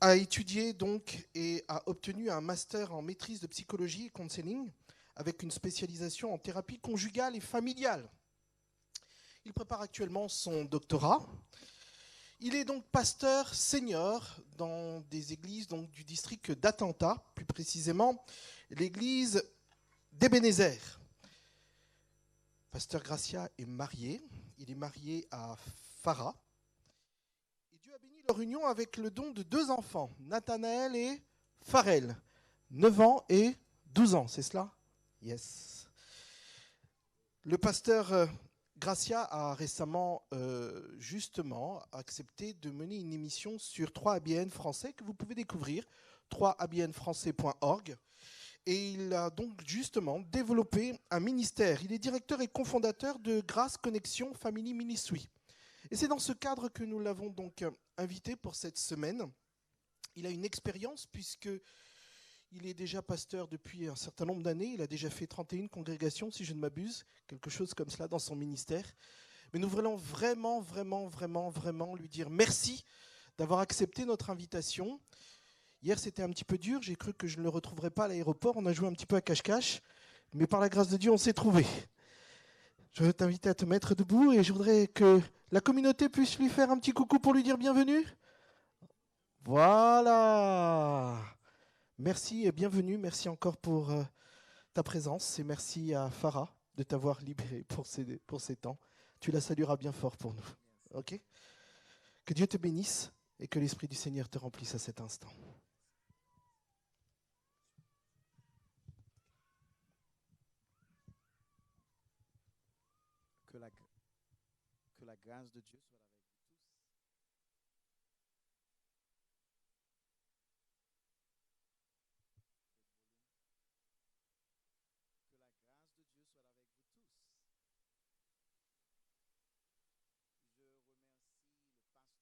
a étudié donc et a obtenu un master en maîtrise de psychologie et counseling avec une spécialisation en thérapie conjugale et familiale. Il prépare actuellement son doctorat. Il est donc pasteur senior dans des églises donc, du district d'Atlanta, plus précisément l'église d'Ebenezer. Pasteur Gracia est marié. Il est marié à Farah. Et Dieu a béni leur union avec le don de 2 enfants, Nathanaël et Pharrell, 9 ans et 12 ans, c'est cela? Yes. Le pasteur Gracia a récemment justement accepté de mener une émission sur 3ABN français que vous pouvez découvrir, 3abnfrançais.org. Et il a donc justement développé un ministère. Il est directeur et cofondateur de Grace Connection Family Ministry. Et c'est dans ce cadre que nous l'avons donc invité pour cette semaine. Il a une expérience puisqu'il est déjà pasteur depuis un certain nombre d'années. Il a déjà fait 31 congrégations, si je ne m'abuse, quelque chose comme cela dans son ministère. Mais nous voulons vraiment lui dire merci d'avoir accepté notre invitation. Hier, c'était un petit peu dur. J'ai cru que je ne le retrouverais pas à l'aéroport. On a joué un petit peu à cache-cache. Mais par la grâce de Dieu, on s'est trouvés. Je veux t'inviter à te mettre debout et je voudrais que la communauté puisse lui faire un petit coucou pour lui dire bienvenue. Voilà. Merci et bienvenue. Merci encore pour ta présence et merci à Farah de t'avoir libéré pour ces temps. Tu la salueras bien fort pour nous. Ok ? Que Dieu te bénisse et que l'Esprit du Seigneur te remplisse à cet instant. Que la grâce de Dieu soit avec vous tous. Que la grâce de Dieu soit avec vous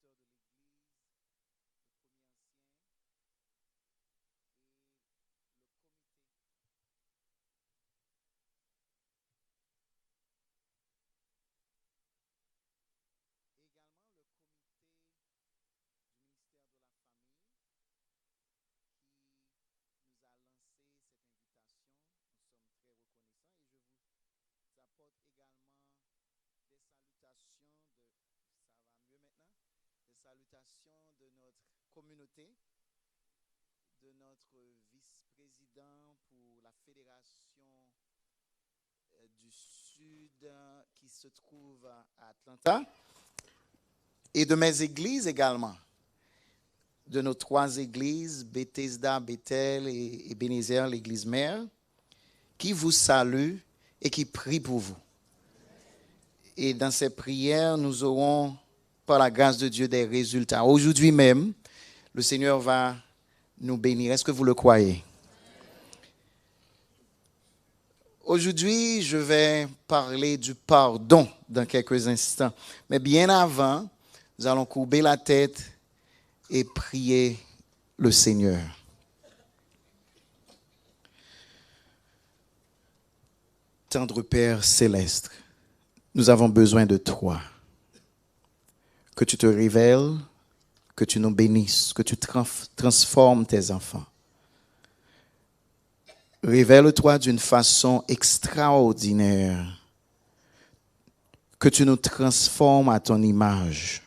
tous. Je remercie le pasteur de l'église, le premier ancien et le comité. Également le comité du ministère de la Famille qui nous a lancé cette invitation. Nous sommes très reconnaissants et je vous apporte également des salutations ça va mieux maintenant, des salutations de notre communauté, de notre vice-président pour la fédération du Sud qui se trouve à Atlanta et de mes églises également. De nos 3 églises, Bethesda, Bethel et Ebenezer, l'église mère, qui vous salue et qui prie pour vous. Et dans ces prières, nous aurons, par la grâce de Dieu, des résultats. Aujourd'hui même, le Seigneur va nous bénir. Est-ce que vous le croyez? Aujourd'hui, je vais parler du pardon dans quelques instants. Mais bien avant, nous allons courber la tête et prier le Seigneur. Tendre Père céleste, nous avons besoin de toi. Que tu te révèles, que tu nous bénisses, que tu transformes tes enfants. Révèle-toi d'une façon extraordinaire. Que tu nous transformes à ton image.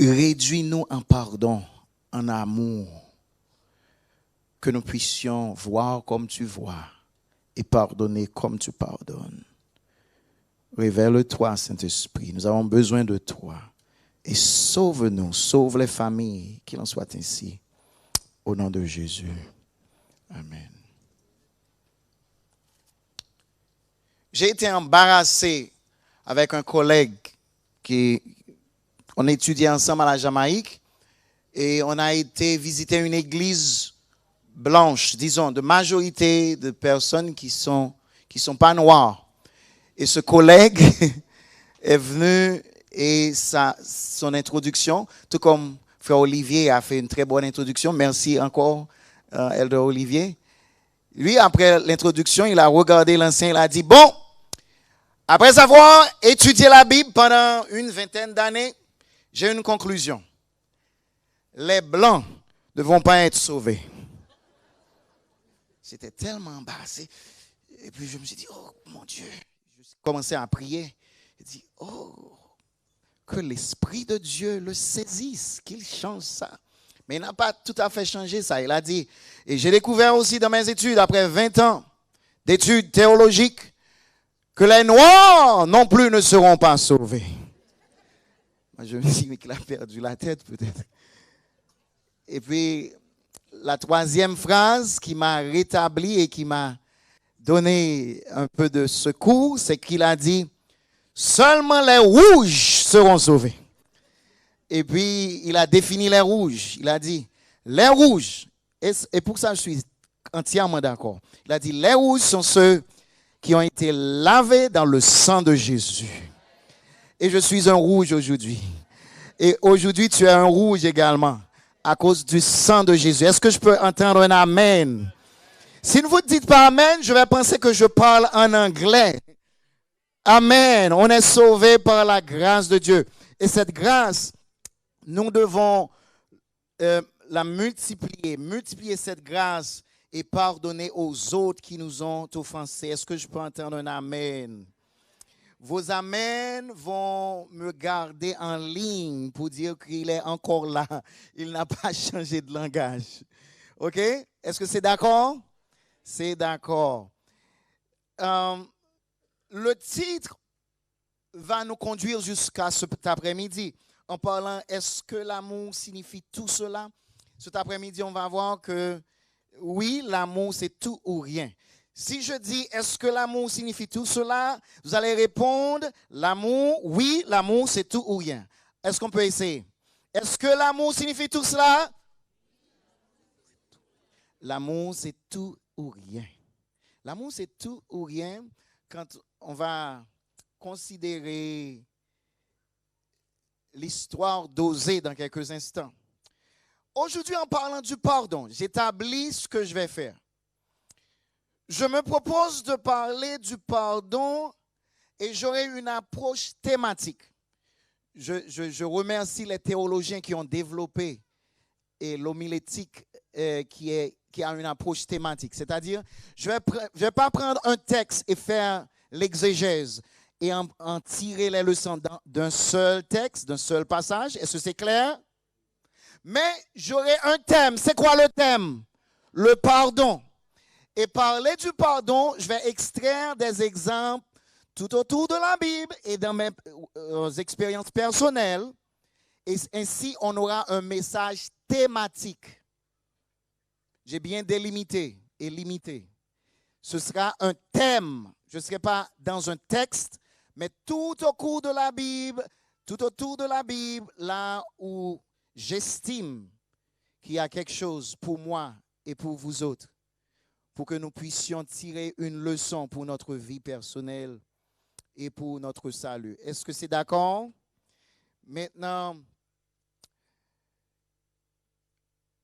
Réduis-nous en pardon, en amour. Que nous puissions voir comme tu vois et pardonner comme tu pardonnes. Révèle-toi, Saint-Esprit. Nous avons besoin de toi. Et sauve-nous, sauve les familles, qu'il en soit ainsi. Au nom de Jésus. Amen. J'ai été embarrassé avec un collègue on étudiait ensemble à la Jamaïque et on a été visiter une église blanche, disons, de majorité de personnes qui sont pas noires. Et ce collègue est venu et son introduction, tout comme frère Olivier a fait une très bonne introduction. Merci encore, Elder Olivier. Lui, après l'introduction, il a regardé l'ancien, il a dit, bon, après avoir étudié la Bible pendant une 20aine d'années, j'ai une conclusion. Les Blancs ne vont pas être sauvés. J'étais tellement embarrassé. Et puis je me suis dit, oh mon Dieu. Je commençais à prier. J'ai dit, oh, que l'Esprit de Dieu le saisisse, qu'il change ça. Mais il n'a pas tout à fait changé ça. Il a dit, et j'ai découvert aussi dans mes études, après 20 ans d'études théologiques, que les Noirs non plus ne seront pas sauvés. Moi, je me suis dit, mais qu'il a perdu la tête peut-être. Et puis, la troisième phrase qui m'a rétabli et qui m'a donné un peu de secours, c'est qu'il a dit, seulement les rouges seront sauvés. Et puis, il a défini les rouges. Il a dit, les rouges, et pour ça je suis entièrement d'accord. Il a dit, les rouges sont ceux qui ont été lavés dans le sang de Jésus. Et je suis un rouge aujourd'hui. Et aujourd'hui, tu es un rouge également, à cause du sang de Jésus. Est-ce que je peux entendre un amen? Si vous ne dites pas amen, je vais penser que je parle en anglais. Amen. On est sauvé par la grâce de Dieu. Et cette grâce, nous devons la multiplier cette grâce et pardonner aux autres qui nous ont offensés. Est-ce que je peux entendre un amen? Vos amens vont me garder en ligne pour dire qu'il est encore là. Il n'a pas changé de langage. OK? Est-ce que c'est d'accord? C'est d'accord. Le titre va nous conduire jusqu'à cet après-midi en parlant, est-ce que l'amour signifie tout cela? Cet après-midi, on va voir que oui, l'amour, c'est tout ou rien. Si je dis, est-ce que l'amour signifie tout cela? Vous allez répondre, l'amour, oui, l'amour, c'est tout ou rien. Est-ce qu'on peut essayer? Est-ce que l'amour signifie tout cela? L'amour, c'est tout ou rien. L'amour, c'est tout ou rien quand on va considérer l'histoire d'Osée dans quelques instants. Aujourd'hui, en parlant du pardon, j'établis ce que je vais faire. Je me propose de parler du pardon et j'aurai une approche thématique. Je remercie les théologiens qui ont développé et l'homilétique qui a une approche thématique. C'est-à-dire, je vais pas prendre un texte et faire l'exégèse et en tirer les leçons d'un seul texte, d'un seul passage. Est-ce que c'est clair? Mais j'aurai un thème. C'est quoi le thème? Le pardon. Et parler du pardon, je vais extraire des exemples tout autour de la Bible et dans mes expériences personnelles. Et ainsi, on aura un message thématique. J'ai bien délimité et limité. Ce sera un thème. Je ne serai pas dans un texte, mais tout autour de la Bible, là où j'estime qu'il y a quelque chose pour moi et pour vous autres, pour que nous puissions tirer une leçon pour notre vie personnelle et pour notre salut. Est-ce que c'est d'accord? Maintenant,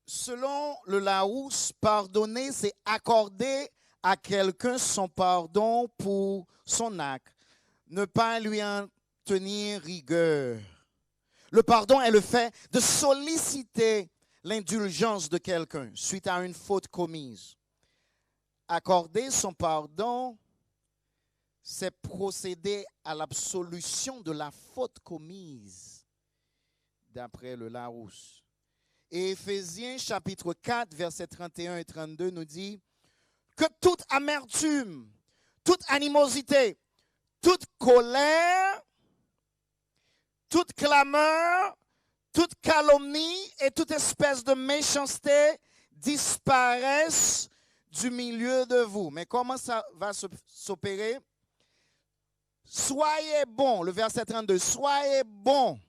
selon le Larousse, pardonner, c'est accorder à quelqu'un son pardon pour son acte, ne pas lui en tenir rigueur. Le pardon est le fait de solliciter l'indulgence de quelqu'un suite à une faute commise. Accorder son pardon, c'est procéder à l'absolution de la faute commise, d'après le Larousse. Et Éphésiens chapitre 4, versets 31 et 32 nous dit que toute amertume, toute animosité, toute colère, toute clameur, toute calomnie et toute espèce de méchanceté disparaissent du milieu de vous. Mais comment ça va s'opérer? Soyez bons, le verset 32, soyez bons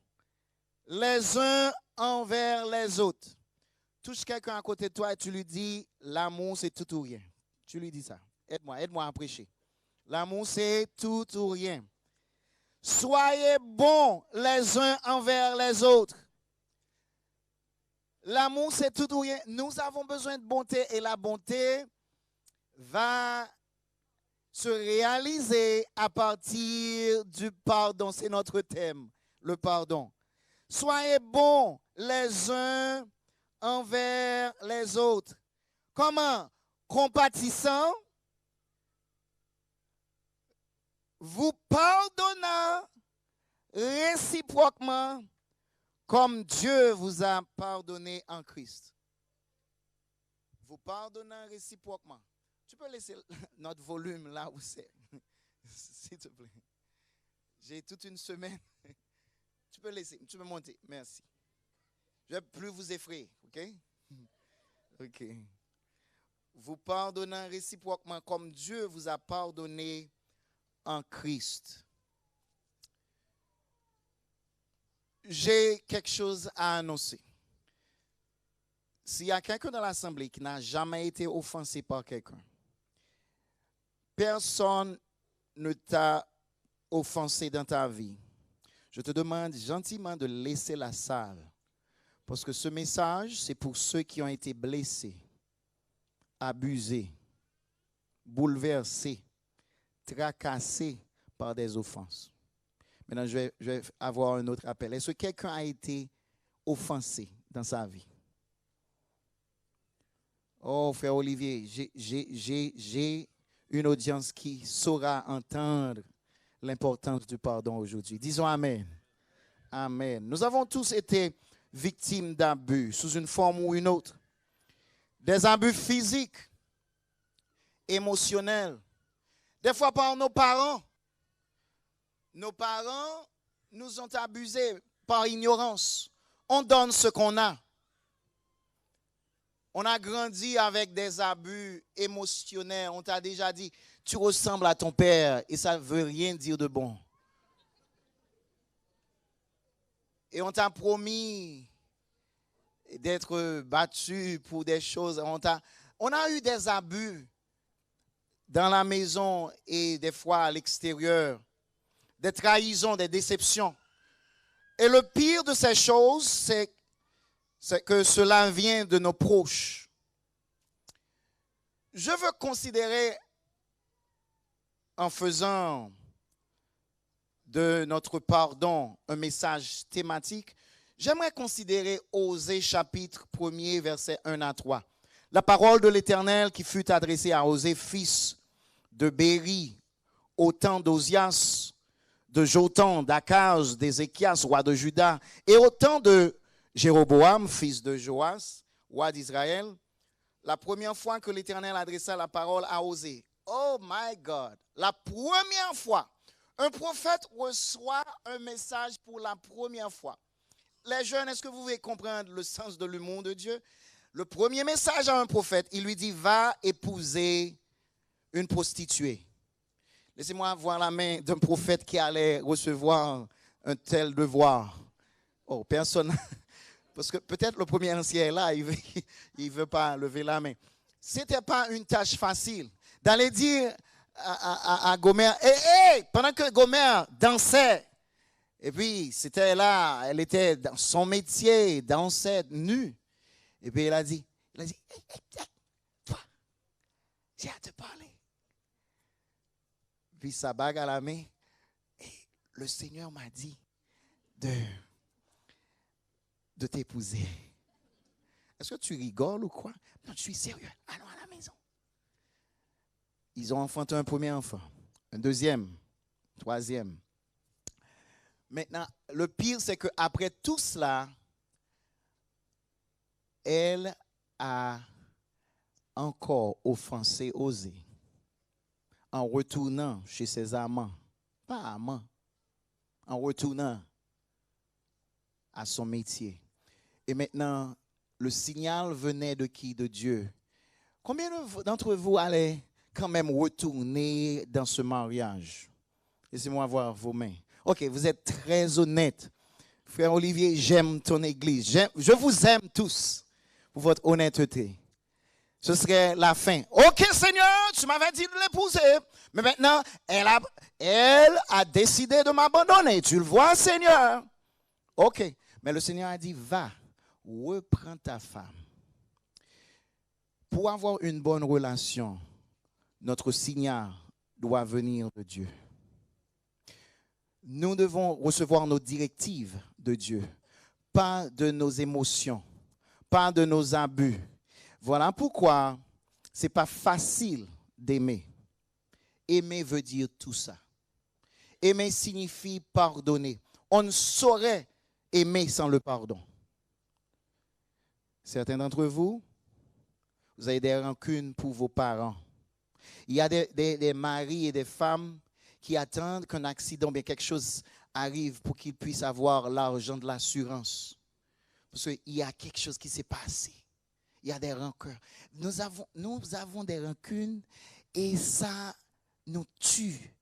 les uns envers les autres. Touche quelqu'un à côté de toi et tu lui dis, l'amour c'est tout ou rien. Tu lui dis ça. Aide-moi à prêcher. L'amour c'est tout ou rien. Soyez bons les uns envers les autres. L'amour c'est tout ou rien. Nous avons besoin de bonté et la bonté va se réaliser à partir du pardon. C'est notre thème, le pardon. Soyez bons les uns envers envers les autres. Comment? Compatissant, vous pardonnant réciproquement comme Dieu vous a pardonné en Christ. Vous pardonnant réciproquement. Tu peux laisser notre volume là où c'est, s'il te plaît. J'ai toute une semaine. Tu peux laisser, tu peux monter. Merci. Je ne vais plus vous effrayer, ok? Ok. Vous pardonnant réciproquement comme Dieu vous a pardonné en Christ. J'ai quelque chose à annoncer. S'il y a quelqu'un dans l'assemblée qui n'a jamais été offensé par quelqu'un, personne ne t'a offensé dans ta vie, je te demande gentiment de laisser la salle. Parce que ce message, c'est pour ceux qui ont été blessés, abusés, bouleversés, tracassés par des offenses. Maintenant, je vais avoir un autre appel. Est-ce que quelqu'un a été offensé dans sa vie? Oh, frère Olivier, j'ai une audience qui saura entendre l'importance du pardon aujourd'hui. Disons Amen. Amen. Nous avons tous été victimes d'abus sous une forme ou une autre. Des abus physiques, émotionnels, des fois par nos parents. Nos parents nous ont abusés par ignorance. On donne ce qu'on a. On a grandi avec des abus émotionnels. On t'a déjà dit, tu ressembles à ton père et ça ne veut rien dire de bon. Et on t'a promis d'être battu pour des choses. On a eu des abus dans la maison et des fois à l'extérieur. Des trahisons, des déceptions. Et le pire de ces choses, c'est que cela vient de nos proches. Je veux considérer, en faisant de notre pardon un message thématique, j'aimerais considérer Osée chapitre 1er, versets 1 à 3. La parole de l'Éternel qui fut adressée à Osée, fils de Béri, au temps d'Osias, de Jotham, d'Akaz, d'Ézéchias, roi de Juda, et au temps de Jéroboam, fils de Joas, roi d'Israël, la première fois que l'Éternel adressa la parole à Osée. Oh my God! La première fois, un prophète reçoit un message pour la première fois. Les jeunes, est-ce que vous pouvez comprendre le sens de l'humour de Dieu? Le premier message à un prophète, il lui dit, va épouser une prostituée. Laissez-moi voir la main d'un prophète qui allait recevoir un tel devoir. Oh, personne. Parce que peut-être le premier ancien est là, il ne veut pas lever la main. Ce n'était pas une tâche facile d'aller dire à Gomer, hey, pendant que Gomer dansait, et puis c'était là, elle était dans son métier, dansait nue. Et puis il a dit, hey, toi, j'ai à te parler. Puis sa bague à la main, et le Seigneur m'a dit de t'épouser. Est-ce que tu rigoles ou quoi? Non, je suis sérieux. Allons à la maison. Ils ont enfanté un premier enfant, un deuxième, troisième. Maintenant, le pire, c'est qu'après tout cela, elle a encore offensé Osée en retournant chez ses amants. Pas amants. En retournant à son métier. Et maintenant, le signal venait de qui? De Dieu. Combien d'entre vous allaient quand même retourner dans ce mariage? Laissez-moi voir vos mains. Ok, vous êtes très honnête. Frère Olivier, j'aime ton église. Je vous aime tous pour votre honnêteté. Ce serait la fin. Ok, Seigneur, tu m'avais dit de l'épouser. Mais maintenant, elle a décidé de m'abandonner. Tu le vois, Seigneur? Ok. Mais le Seigneur a dit, va, reprends ta femme. Pour avoir une bonne relation, notre signal doit venir de Dieu. Nous devons recevoir nos directives de Dieu, pas de nos émotions, pas de nos abus, Voilà pourquoi ce n'est pas facile d'aimer. Aimer veut dire tout ça. Aimer signifie pardonner. On ne saurait aimer sans le pardon. Certains d'entre vous, vous avez des rancunes pour vos parents. Il y a des maris et des femmes qui attendent qu'un accident, bien quelque chose arrive pour qu'ils puissent avoir l'argent de l'assurance. Parce qu'il y a quelque chose qui s'est passé. Il y a des rancœurs. Nous avons des rancunes et ça nous tue.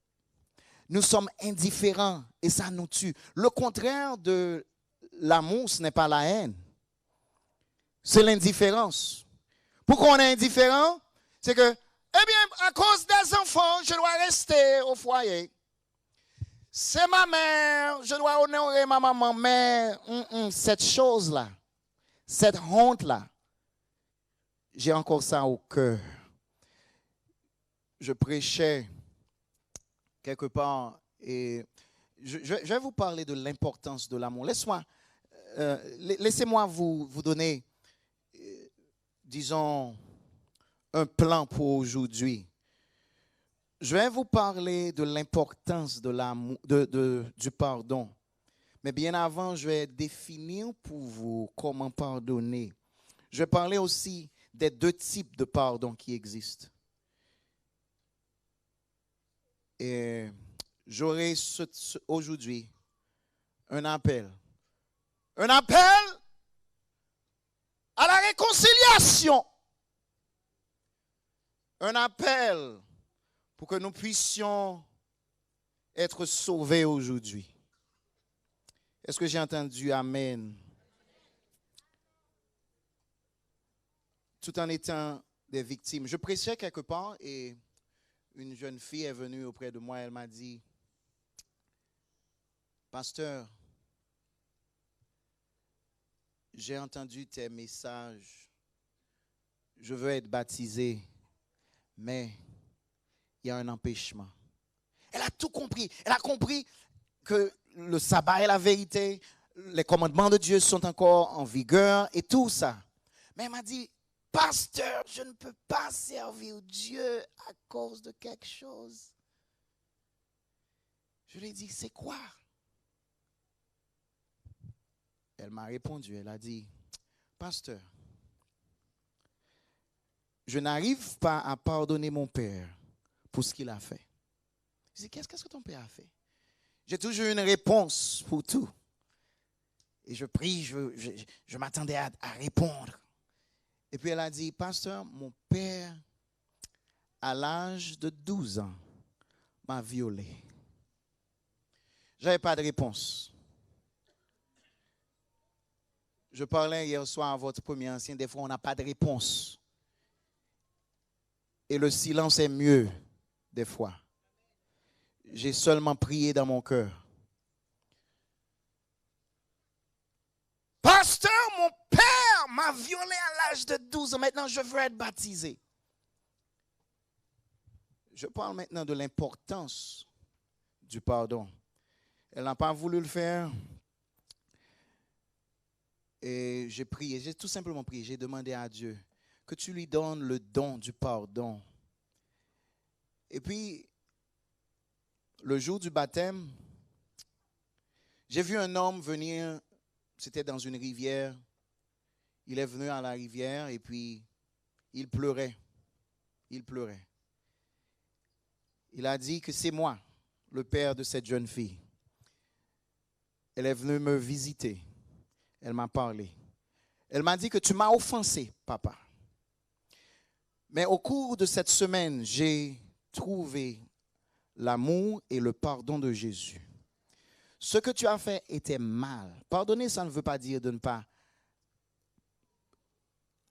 Nous sommes indifférents et ça nous tue. Le contraire de l'amour, ce n'est pas la haine. C'est l'indifférence. Pourquoi on est indifférent? C'est que, eh bien, à cause des enfants, je dois rester au foyer. C'est ma mère, je dois honorer ma maman. Mais cette chose-là, cette honte-là, j'ai encore ça au cœur. Je prêchais quelque part et je vais vous parler de l'importance de l'amour. Laissez-moi vous donner, disons, un plan pour aujourd'hui. Je vais vous parler de l'importance de l'amour, du pardon. Mais bien avant, je vais définir pour vous comment pardonner. Je vais parler aussi des deux types de pardon qui existent. Et j'aurai aujourd'hui un appel. Un appel à la réconciliation. Un appel pour que nous puissions être sauvés aujourd'hui. Est-ce que j'ai entendu Amen? Tout en étant des victimes. Je prêchais quelque part et une jeune fille est venue auprès de moi. Elle m'a dit, Pasteur, j'ai entendu tes messages. Je veux être baptisée, mais il y a un empêchement. Elle a tout compris. Elle a compris que le sabbat est la vérité, les commandements de Dieu sont encore en vigueur et tout ça. Mais elle m'a dit, Pasteur, je ne peux pas servir Dieu à cause de quelque chose. Je lui ai dit, c'est quoi? Elle m'a répondu, elle a dit, Pasteur, je n'arrive pas à pardonner mon père pour ce qu'il a fait. Je dis, qu'est-ce que ton père a fait? J'ai toujours une réponse pour tout. Et je prie, je m'attendais à répondre. Et puis elle a dit, Pasteur, mon père, à l'âge de 12 ans, m'a violé. Je n'avais pas de réponse. Je parlais hier soir à votre premier ancien, des fois on n'a pas de réponse. Et le silence est mieux, des fois. J'ai seulement prié dans mon cœur. Pasteur, mon père m'a violé à l'âge de 12 ans. Maintenant, je veux être baptisé. Je parle maintenant de l'importance du pardon. Elle n'a pas voulu le faire. Et j'ai prié, j'ai tout simplement prié. J'ai demandé à Dieu que tu lui donnes le don du pardon. Et puis, le jour du baptême, j'ai vu un homme venir, c'était dans une rivière. Il est venu à la rivière et puis il pleurait. Il pleurait. Il a dit que c'est moi, le père de cette jeune fille. Elle est venue me visiter. Elle m'a parlé. Elle m'a dit que tu m'as offensé, papa. Mais au cours de cette semaine, j'ai trouvé l'amour et le pardon de Jésus. Ce que tu as fait était mal. Pardonner, ça ne veut pas dire de ne pas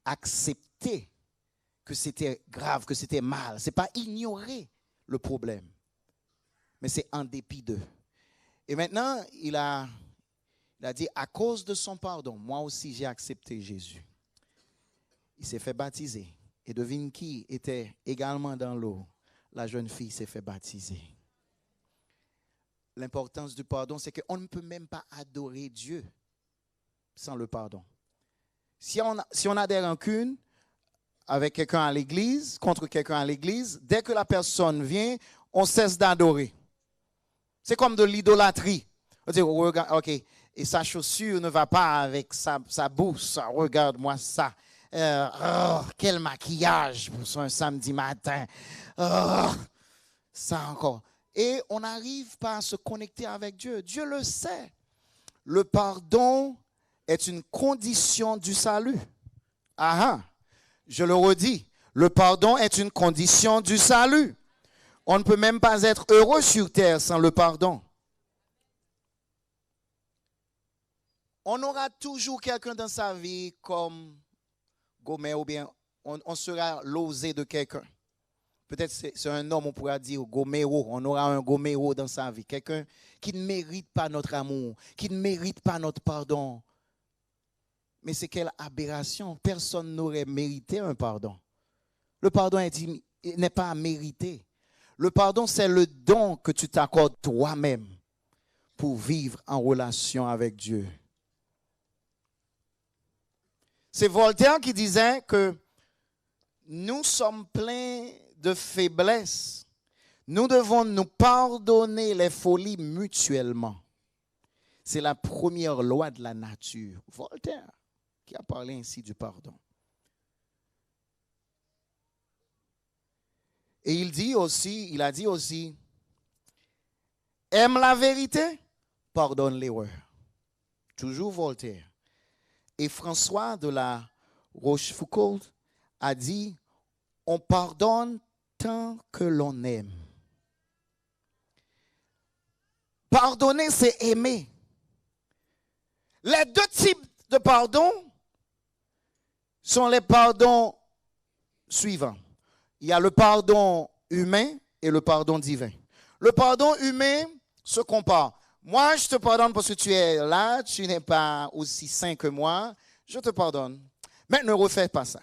accepter que c'était grave, que c'était mal. Ce n'est pas ignorer le problème, mais c'est en dépit d'eux. Et maintenant, il a dit, à cause de son pardon, moi aussi j'ai accepté Jésus. Il s'est fait baptiser. Et devine qui était également dans l'eau? La jeune fille s'est fait baptiser. L'importance du pardon, c'est qu'on ne peut même pas adorer Dieu sans le pardon. Si on a des rancunes, avec quelqu'un à l'église, contre quelqu'un à l'église, dès que la personne vient, on cesse d'adorer. C'est comme de l'idolâtrie. On dit, regarde, ok, et sa chaussure ne va pas avec sa bourse. Regarde-moi ça. Quel maquillage pour un samedi matin. Ça encore. Et on n'arrive pas à se connecter avec Dieu. Dieu le sait. Le pardon est une condition du salut. Je le redis. Le pardon est une condition du salut. On ne peut même pas être heureux sur terre sans le pardon. On aura toujours quelqu'un dans sa vie comme Gomer ou bien on sera l'osé de quelqu'un. Peut-être c'est un homme, on pourra dire Goméro. On aura un Goméro dans sa vie. Quelqu'un qui ne mérite pas notre amour, qui ne mérite pas notre pardon. Mais c'est quelle aberration. Personne n'aurait mérité un pardon. Le pardon n'est pas à mériter. Le pardon, c'est le don que tu t'accordes toi-même pour vivre en relation avec Dieu. C'est Voltaire qui disait que nous sommes pleins de faiblesses. Nous devons nous pardonner les folies mutuellement. C'est la première loi de la nature. Voltaire qui a parlé ainsi du pardon. Et il a dit aussi, aime la vérité, pardonne l'erreur. Toujours Voltaire. Et François de la Rochefoucauld a dit, on pardonne tant que l'on aime. Pardonner, c'est aimer. Les deux types de pardon sont les pardons suivants. Il y a le pardon humain et le pardon divin. Le pardon humain se compare. Moi, je te pardonne parce que tu es là, tu n'es pas aussi saint que moi. Je te pardonne. Mais ne refais pas ça.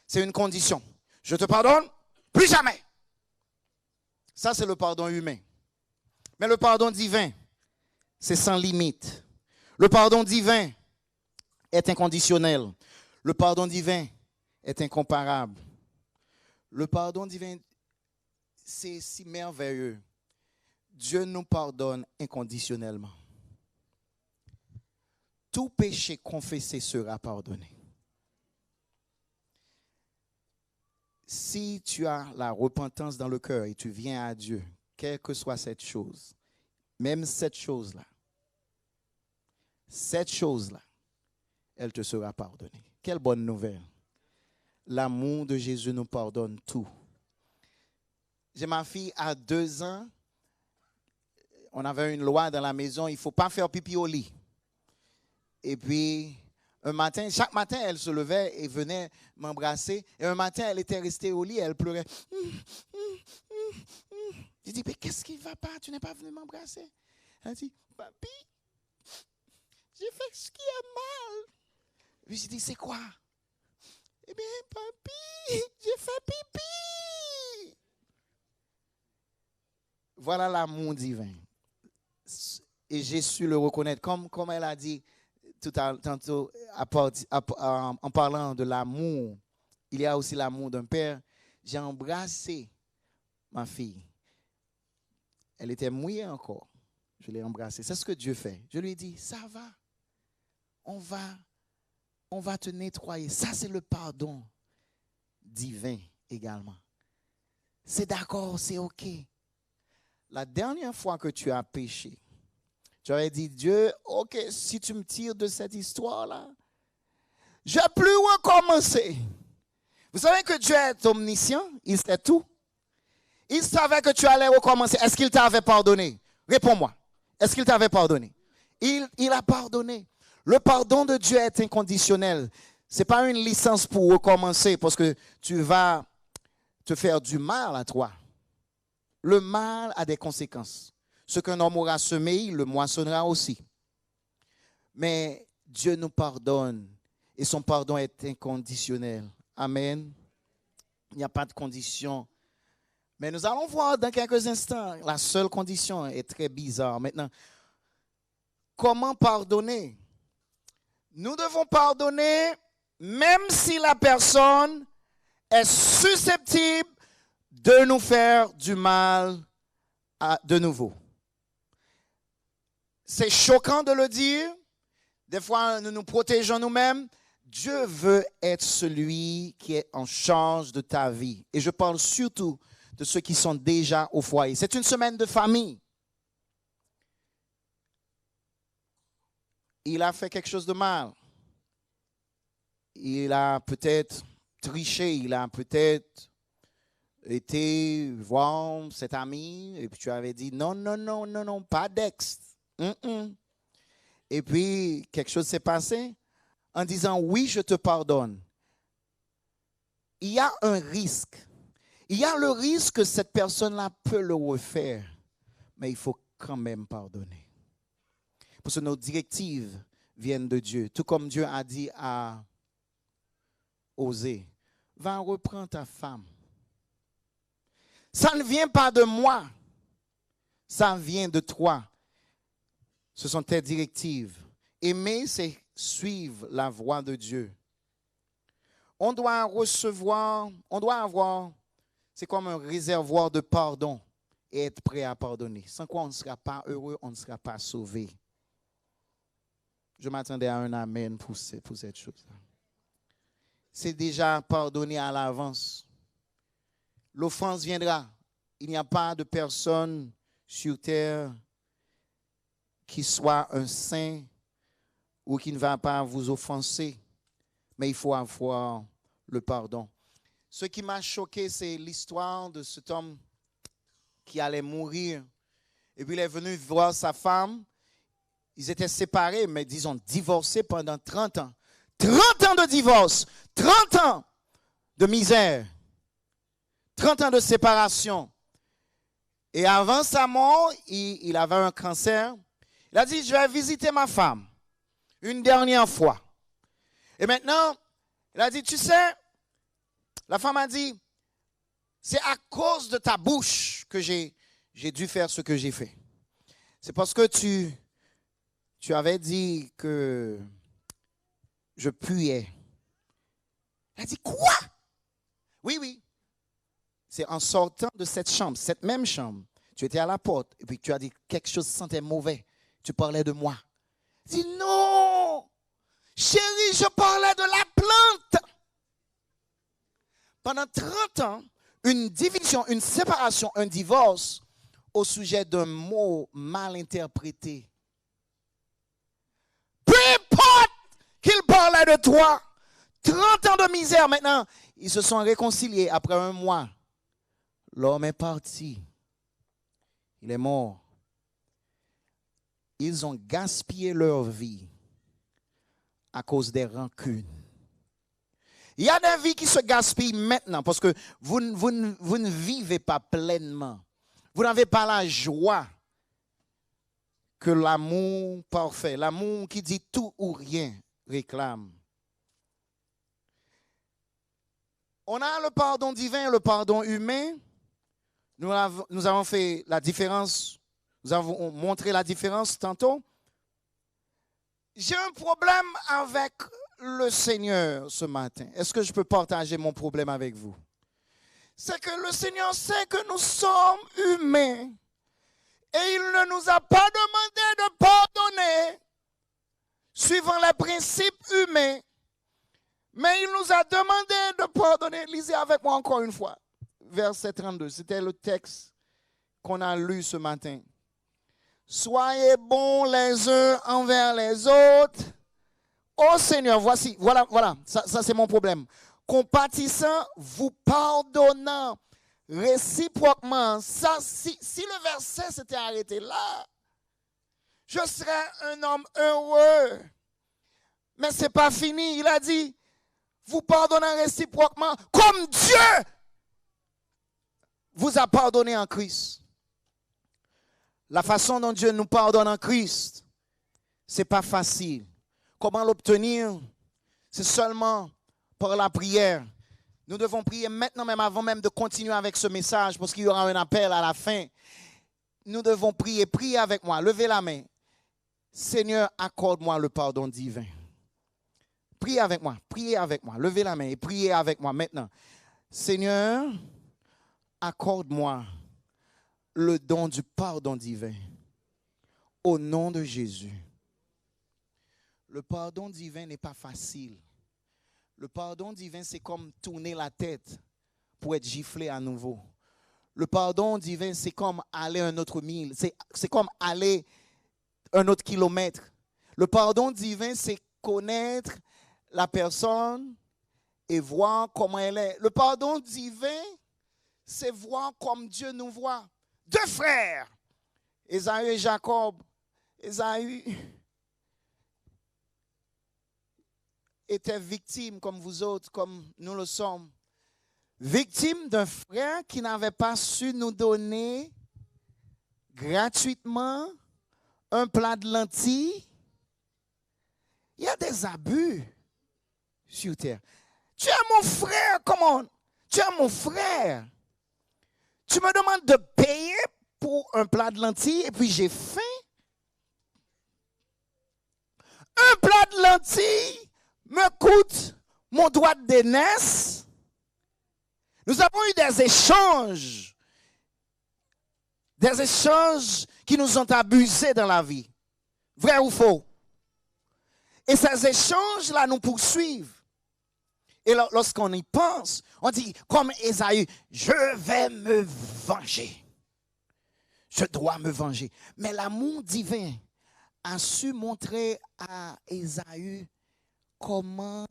C'est une condition. Je te pardonne, plus jamais. Ça, c'est le pardon humain. Mais le pardon divin, c'est sans limite. Le pardon divin est inconditionnel. Le pardon divin est incomparable. Le pardon divin, c'est si merveilleux. Dieu nous pardonne inconditionnellement. Tout péché confessé sera pardonné. Si tu as la repentance dans le cœur et tu viens à Dieu, quelle que soit cette chose, même cette chose-là, elle te sera pardonnée. Quelle bonne nouvelle. L'amour de Jésus nous pardonne tout. J'ai ma fille à 2 ans. On avait une loi dans la maison, il ne faut pas faire pipi au lit. Et puis, chaque matin, elle se levait et venait m'embrasser. Et un matin, elle était restée au lit, elle pleurait. J'ai dit, mais qu'est-ce qui ne va pas? Tu n'es pas venu m'embrasser. Elle a dit, papi, j'ai fait ce qui est mal. Puis j'ai dit, c'est quoi? Eh bien, papi, j'ai fait pipi. Voilà l'amour divin. Et j'ai su le reconnaître. Comme elle a dit tantôt, en parlant de l'amour, il y a aussi l'amour d'un père. J'ai embrassé ma fille. Elle était mouillée encore. Je l'ai embrassée. C'est ce que Dieu fait. Je lui ai dit, ça va. On va te nettoyer. Ça, c'est le pardon divin également. C'est d'accord, c'est OK. La dernière fois que tu as péché, tu aurais dit, Dieu, OK, si tu me tires de cette histoire-là, je ne vais plus recommencer. Vous savez que Dieu est omniscient, il sait tout. Il savait que tu allais recommencer. Est-ce qu'il t'avait pardonné? Réponds-moi. Est-ce qu'il t'avait pardonné? Il a pardonné. Le pardon de Dieu est inconditionnel. Ce n'est pas une licence pour recommencer parce que tu vas te faire du mal à toi. Le mal a des conséquences. Ce qu'un homme aura semé, il le moissonnera aussi. Mais Dieu nous pardonne et son pardon est inconditionnel. Amen. Il n'y a pas de condition. Mais nous allons voir dans quelques instants, la seule condition est très bizarre. Maintenant, comment pardonner? Nous devons pardonner même si la personne est susceptible de nous faire du mal de nouveau. C'est choquant de le dire. Des fois, nous nous protégeons nous-mêmes. Dieu veut être celui qui est en charge de ta vie. Et je parle surtout de ceux qui sont déjà au foyer. C'est une semaine de famille. Il a fait quelque chose de mal. Il a peut-être triché, il a peut-être été voir cet ami et puis tu avais dit non, pas d'ex. Et puis quelque chose s'est passé en disant oui, je te pardonne. Il y a un risque. Il y a le risque que cette personne-là peut le refaire, mais il faut quand même pardonner. Parce que nos directives viennent de Dieu. Tout comme Dieu a dit à Osée, va reprendre ta femme. Ça ne vient pas de moi, ça vient de toi. Ce sont tes directives. Aimer, c'est suivre la voie de Dieu. On doit avoir, c'est comme un réservoir de pardon et être prêt à pardonner. Sans quoi on ne sera pas heureux, on ne sera pas sauvé. Je m'attendais à un amen pour cette chose-là. C'est déjà pardonné à l'avance. L'offense viendra. Il n'y a pas de personne sur terre qui soit un saint ou qui ne va pas vous offenser. Mais il faut avoir le pardon. Ce qui m'a choqué, c'est l'histoire de cet homme qui allait mourir. Et puis il est venu voir sa femme. Ils étaient séparés, mais disons divorcés pendant 30 ans. 30 ans de divorce, 30 ans de misère, 30 ans de séparation. Et avant sa mort, il avait un cancer. Il a dit, je vais visiter ma femme une dernière fois. Et maintenant, il a dit, tu sais, la femme a dit, c'est à cause de ta bouche que j'ai dû faire ce que j'ai fait. C'est parce que tu avais dit que je puais. Elle a dit, quoi? Oui. C'est en sortant de cette chambre, cette même chambre, tu étais à la porte et puis tu as dit quelque chose sentait mauvais. Tu parlais de moi. Elle dit, non, chérie, je parlais de la plante. Pendant 30 ans, une division, une séparation, un divorce au sujet d'un mot mal interprété. Peu importe qu'il parlait de toi. 30 ans de misère maintenant. Ils se sont réconciliés après un mois. L'homme est parti. Il est mort. Ils ont gaspillé leur vie à cause des rancunes. Il y a des vies qui se gaspillent maintenant parce que vous ne vivez pas pleinement. Vous n'avez pas la joie que l'amour parfait, l'amour qui dit tout ou rien, réclame. On a le pardon divin et le pardon humain. Nous avons fait la différence, nous avons montré la différence tantôt. J'ai un problème avec le Seigneur ce matin. Est-ce que je peux partager mon problème avec vous? C'est que le Seigneur sait que nous sommes humains. Et il ne nous a pas demandé de pardonner suivant les principes humains. Mais il nous a demandé de pardonner. Lisez avec moi encore une fois. Verset 32. C'était le texte qu'on a lu ce matin. Soyez bons les uns envers les autres. Ô Seigneur, voilà, ça c'est mon problème. Compatissant, vous pardonnant réciproquement. Ça, si le verset s'était arrêté là, je serais un homme heureux. Mais ce n'est pas fini. Il a dit, vous pardonnant réciproquement comme Dieu vous a pardonné en Christ. La façon dont Dieu nous pardonne en Christ, ce n'est pas facile. Comment l'obtenir? C'est seulement par la prière. Nous devons prier maintenant, même avant même de continuer avec ce message, parce qu'il y aura un appel à la fin. Nous devons prier. Priez avec moi. Levez la main. Seigneur, accorde-moi le pardon divin. Priez avec moi. Priez avec moi. Levez la main et priez avec moi maintenant. Seigneur, accorde-moi le don du pardon divin. Au nom de Jésus. Le pardon divin n'est pas facile. Le pardon divin, c'est comme tourner la tête pour être giflé à nouveau. Le pardon divin, c'est comme aller un autre mille. C'est comme aller un autre kilomètre. Le pardon divin, c'est connaître la personne et voir comment elle est. Le pardon divin, c'est voir comme Dieu nous voit. Deux frères, Ésaü et Jacob. Ésaü était victime comme vous autres, comme nous le sommes. Victime d'un frère qui n'avait pas su nous donner gratuitement un plat de lentilles. Il y a des abus sur terre. Tu es mon frère, comment? Tu es mon frère. Tu me demandes de payer pour un plat de lentilles et puis j'ai faim. Un plat de lentilles me coûte mon doigt d'aînesse. Nous avons eu des échanges qui nous ont abusés dans la vie. Vrai ou faux? Et ces échanges-là nous poursuivent. Et lorsqu'on y pense, on dit, comme Ésaü, je vais me venger. Je dois me venger. Mais l'amour divin a su montrer à Ésaü comment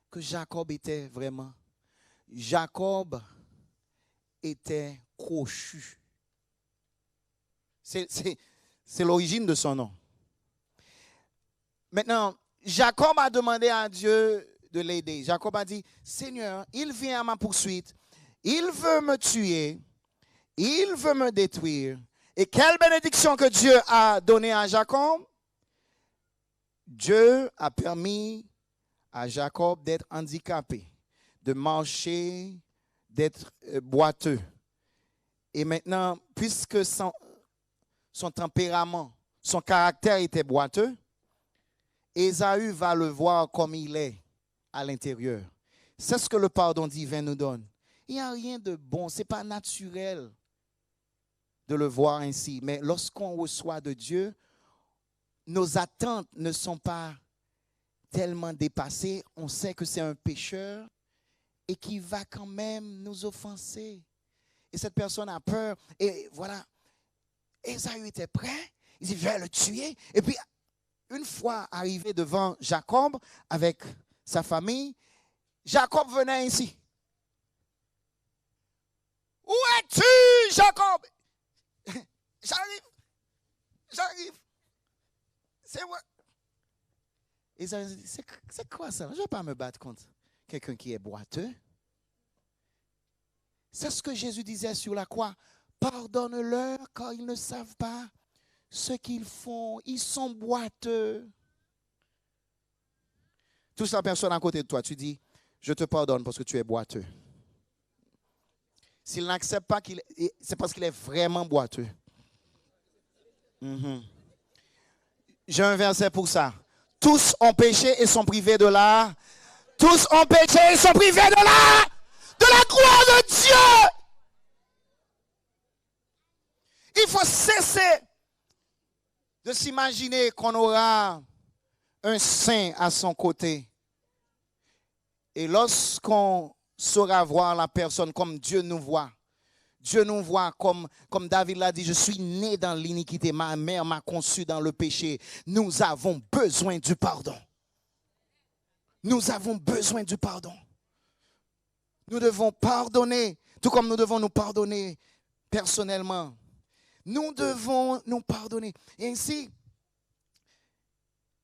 que Jacob était vraiment. Jacob était crochu. C'est l'origine de son nom. Maintenant, Jacob a demandé à Dieu de l'aider. Jacob a dit, Seigneur, il vient à ma poursuite, il veut me tuer, il veut me détruire. Et quelle bénédiction que Dieu a donnée à Jacob? Dieu a permis à Jacob d'être handicapé, de marcher, d'être boiteux. Et maintenant, puisque son tempérament, son caractère était boiteux, Ésaü va le voir comme il est à l'intérieur. C'est ce que le pardon divin nous donne. Il n'y a rien de bon, ce n'est pas naturel de le voir ainsi. Mais lorsqu'on reçoit de Dieu, nos attentes ne sont pas tellement dépassées. On sait que c'est un pécheur et qui va quand même nous offenser. Et cette personne a peur. Et voilà, Ésaü était prêt. Il dit, je vais le tuer. Et puis, une fois arrivé devant Jacob avec sa famille, Jacob venait ainsi. Où es-tu, Jacob? J'arrive. C'est moi. Ésaü dit, c'est quoi ça? Je ne vais pas me battre contre quelqu'un qui est boiteux. C'est ce que Jésus disait sur la croix. Pardonne-leur car ils ne savent pas ce qu'ils font. Ils sont boiteux. Touche la personne à côté de toi. Tu dis, je te pardonne parce que tu es boiteux. S'il n'accepte pas, c'est parce qu'il est vraiment boiteux. J'ai un verset pour ça. Tous ont péché et sont privés de la. Tous ont péché et sont privés de la gloire de Dieu. Il faut cesser de s'imaginer qu'on aura un saint à son côté. Et lorsqu'on saura voir la personne comme Dieu nous voit comme David l'a dit, je suis né dans l'iniquité, ma mère m'a conçu dans le péché. Nous avons besoin du pardon. Nous avons besoin du pardon. Nous devons pardonner, tout comme nous devons nous pardonner personnellement. Nous devons nous pardonner. Et ainsi,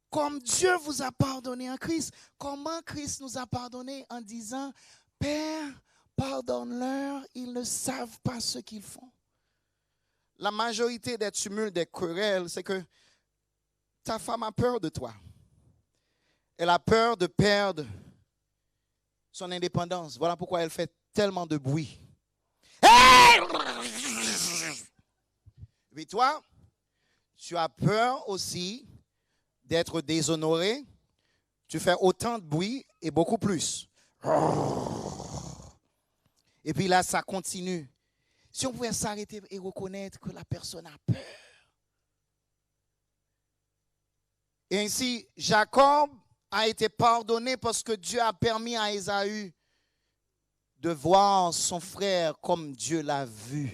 comme Dieu vous a pardonné en Christ, comment Christ nous a pardonné en disant, Père, pardonne-leur, ils ne savent pas ce qu'ils font. La majorité des tumultes, des querelles, c'est que ta femme a peur de toi. Elle a peur de perdre son indépendance. Voilà pourquoi elle fait tellement de bruit. Et toi, tu as peur aussi d'être déshonoré. Tu fais autant de bruit et beaucoup plus. Et puis là, ça continue. Si on pouvait s'arrêter et reconnaître que la personne a peur. Et ainsi, Jacob a été pardonné parce que Dieu a permis à Ésaü de voir son frère comme Dieu l'a vu.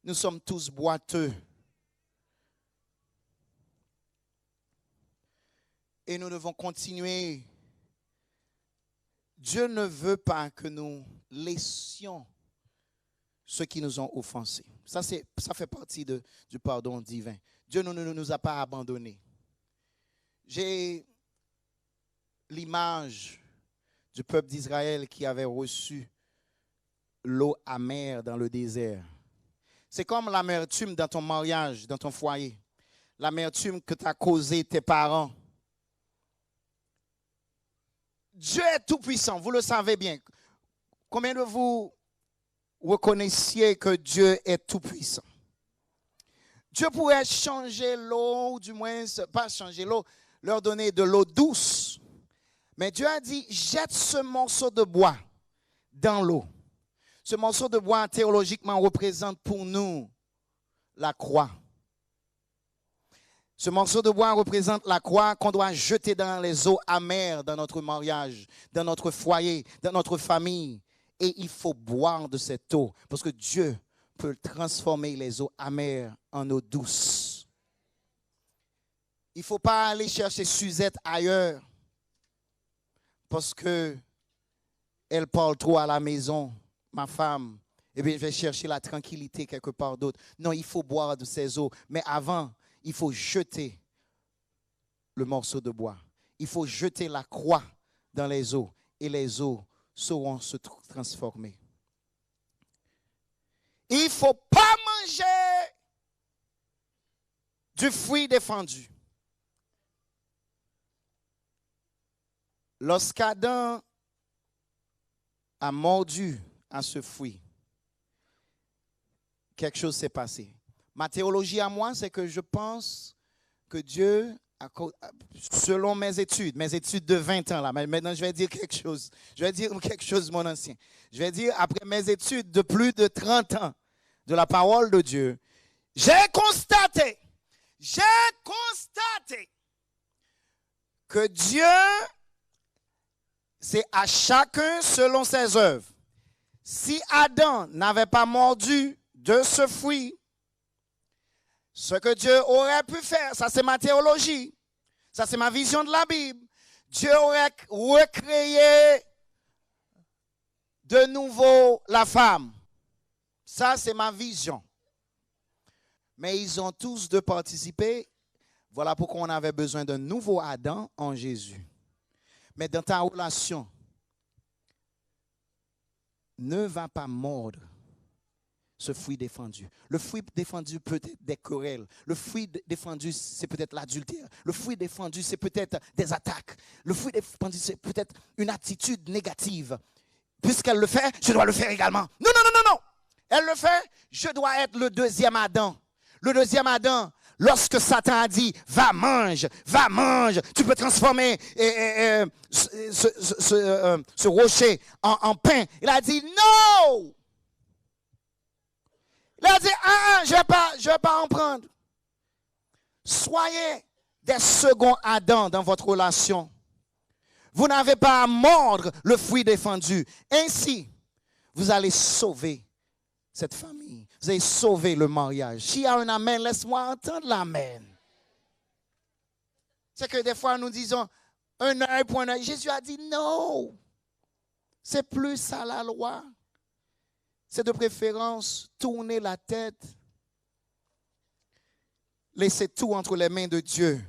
Nous sommes tous boiteux. Et nous devons continuer. Dieu ne veut pas que nous laissions ceux qui nous ont offensés. Ça fait partie du pardon divin. Dieu ne nous a pas abandonnés. J'ai l'image du peuple d'Israël qui avait reçu l'eau amère dans le désert. C'est comme l'amertume dans ton mariage, dans ton foyer. L'amertume que t'as causé tes parents. Dieu est tout puissant, vous le savez bien. Combien de vous reconnaissiez que Dieu est tout puissant? Dieu pourrait changer l'eau, ou du moins, pas changer l'eau, leur donner de l'eau douce. Mais Dieu a dit, jette ce morceau de bois dans l'eau. Ce morceau de bois, théologiquement, représente pour nous la croix. Ce morceau de bois représente la croix qu'on doit jeter dans les eaux amères dans notre mariage, dans notre foyer, dans notre famille. Et il faut boire de cette eau parce que Dieu peut transformer les eaux amères en eau douce. Il ne faut pas aller chercher Suzette ailleurs parce qu'elle parle trop à la maison, ma femme. Eh bien, je vais chercher la tranquillité quelque part d'autre. Non, il faut boire de ces eaux. Mais avant, il faut jeter le morceau de bois. Il faut jeter la croix dans les eaux et les eaux sauront se transformer. Il ne faut pas manger du fruit défendu. Lorsqu'Adam a mordu à ce fruit, quelque chose s'est passé. Ma théologie à moi, c'est que je pense que Dieu, selon mes études de 20 ans, là, maintenant je vais dire quelque chose. Je vais dire quelque chose, mon ancien. Je vais dire, après mes études de plus de 30 ans de la parole de Dieu, j'ai constaté que Dieu, c'est à chacun selon ses œuvres. Si Adam n'avait pas mordu de ce fruit, ce que Dieu aurait pu faire, ça c'est ma théologie, ça c'est ma vision de la Bible, Dieu aurait recréé de nouveau la femme. Ça c'est ma vision. Mais ils ont tous deux participé. Voilà pourquoi on avait besoin d'un nouveau Adam en Jésus. Mais dans ta relation, ne va pas mordre ce fruit défendu. Le fruit défendu peut être des querelles. Le fruit défendu, c'est peut-être l'adultère. Le fruit défendu, c'est peut-être des attaques. Le fruit défendu, c'est peut-être une attitude négative. Puisqu'elle le fait, je dois le faire également. Non. Elle le fait, je dois être le deuxième Adam. Le deuxième Adam, lorsque Satan a dit, va mange, tu peux transformer ce rocher en pain. Il a dit, non! Il a dit, je vais pas en prendre. Soyez des seconds Adam dans votre relation. Vous n'avez pas à mordre le fruit défendu. Ainsi, vous allez sauver cette famille. Vous allez sauver le mariage. S'il y a un amen, laisse-moi entendre l'amen. C'est que des fois, nous disons, un œil pour un œil. Jésus a dit, non. C'est plus ça la loi. C'est de préférence tourner la tête. Laissez tout entre les mains de Dieu.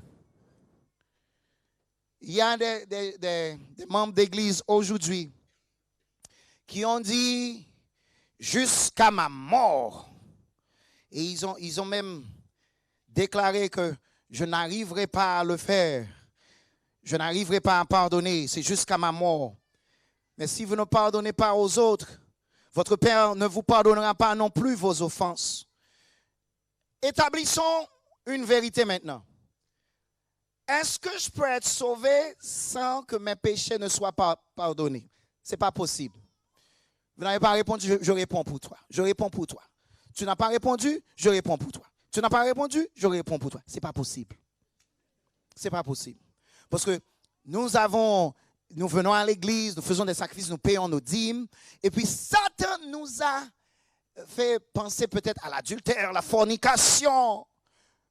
Il y a des membres d'église aujourd'hui qui ont dit jusqu'à ma mort. Et ils ont même déclaré que je n'arriverai pas à le faire. Je n'arriverai pas à pardonner. C'est jusqu'à ma mort. Mais si vous ne pardonnez pas aux autres, votre Père ne vous pardonnera pas non plus vos offenses. Établissons une vérité maintenant. Est-ce que je peux être sauvé sans que mes péchés ne soient pas pardonnés? Ce n'est pas possible. Vous n'avez pas répondu, je réponds pour toi. Je réponds pour toi. Tu n'as pas répondu, je réponds pour toi. Tu n'as pas répondu, je réponds pour toi. Ce n'est pas possible. Ce n'est pas possible. Parce que nous venons à l'église, nous faisons des sacrifices, nous payons nos dîmes. Et puis Satan nous a fait penser peut-être à l'adultère, la fornication.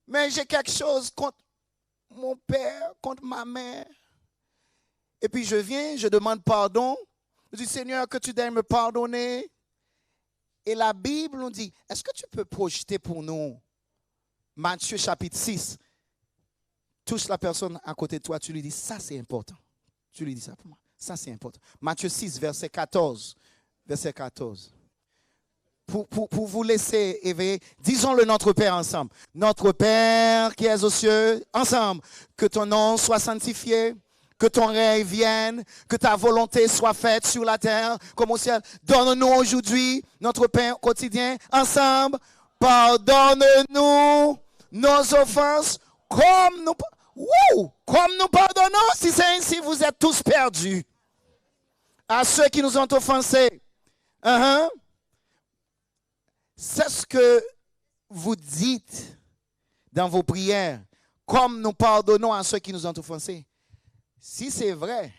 Mais j'ai quelque chose contre mon père, contre ma mère. Et puis je viens, je demande pardon. Je dis, Seigneur, que tu daignes me pardonner. Et la Bible nous dit, est-ce que tu peux projeter pour nous Matthieu chapitre 6? Touche la personne à côté de toi, tu lui dis, ça c'est important. Tu lui dis ça pour moi. Ça c'est important. Matthieu 6, verset 14. Verset 14. Pour vous laisser éveiller, disons-le notre Père ensemble. Notre Père qui es aux cieux, ensemble, que ton nom soit sanctifié, que ton règne vienne, que ta volonté soit faite sur la terre comme au ciel. Donne-nous aujourd'hui notre pain quotidien, ensemble. Pardonne-nous nos offenses comme nous pardonnons. Si c'est ainsi, vous êtes tous perdus. À ceux qui nous ont offensés. C'est ce que vous dites dans vos prières, comme nous pardonnons à ceux qui nous ont offensés. Si c'est vrai,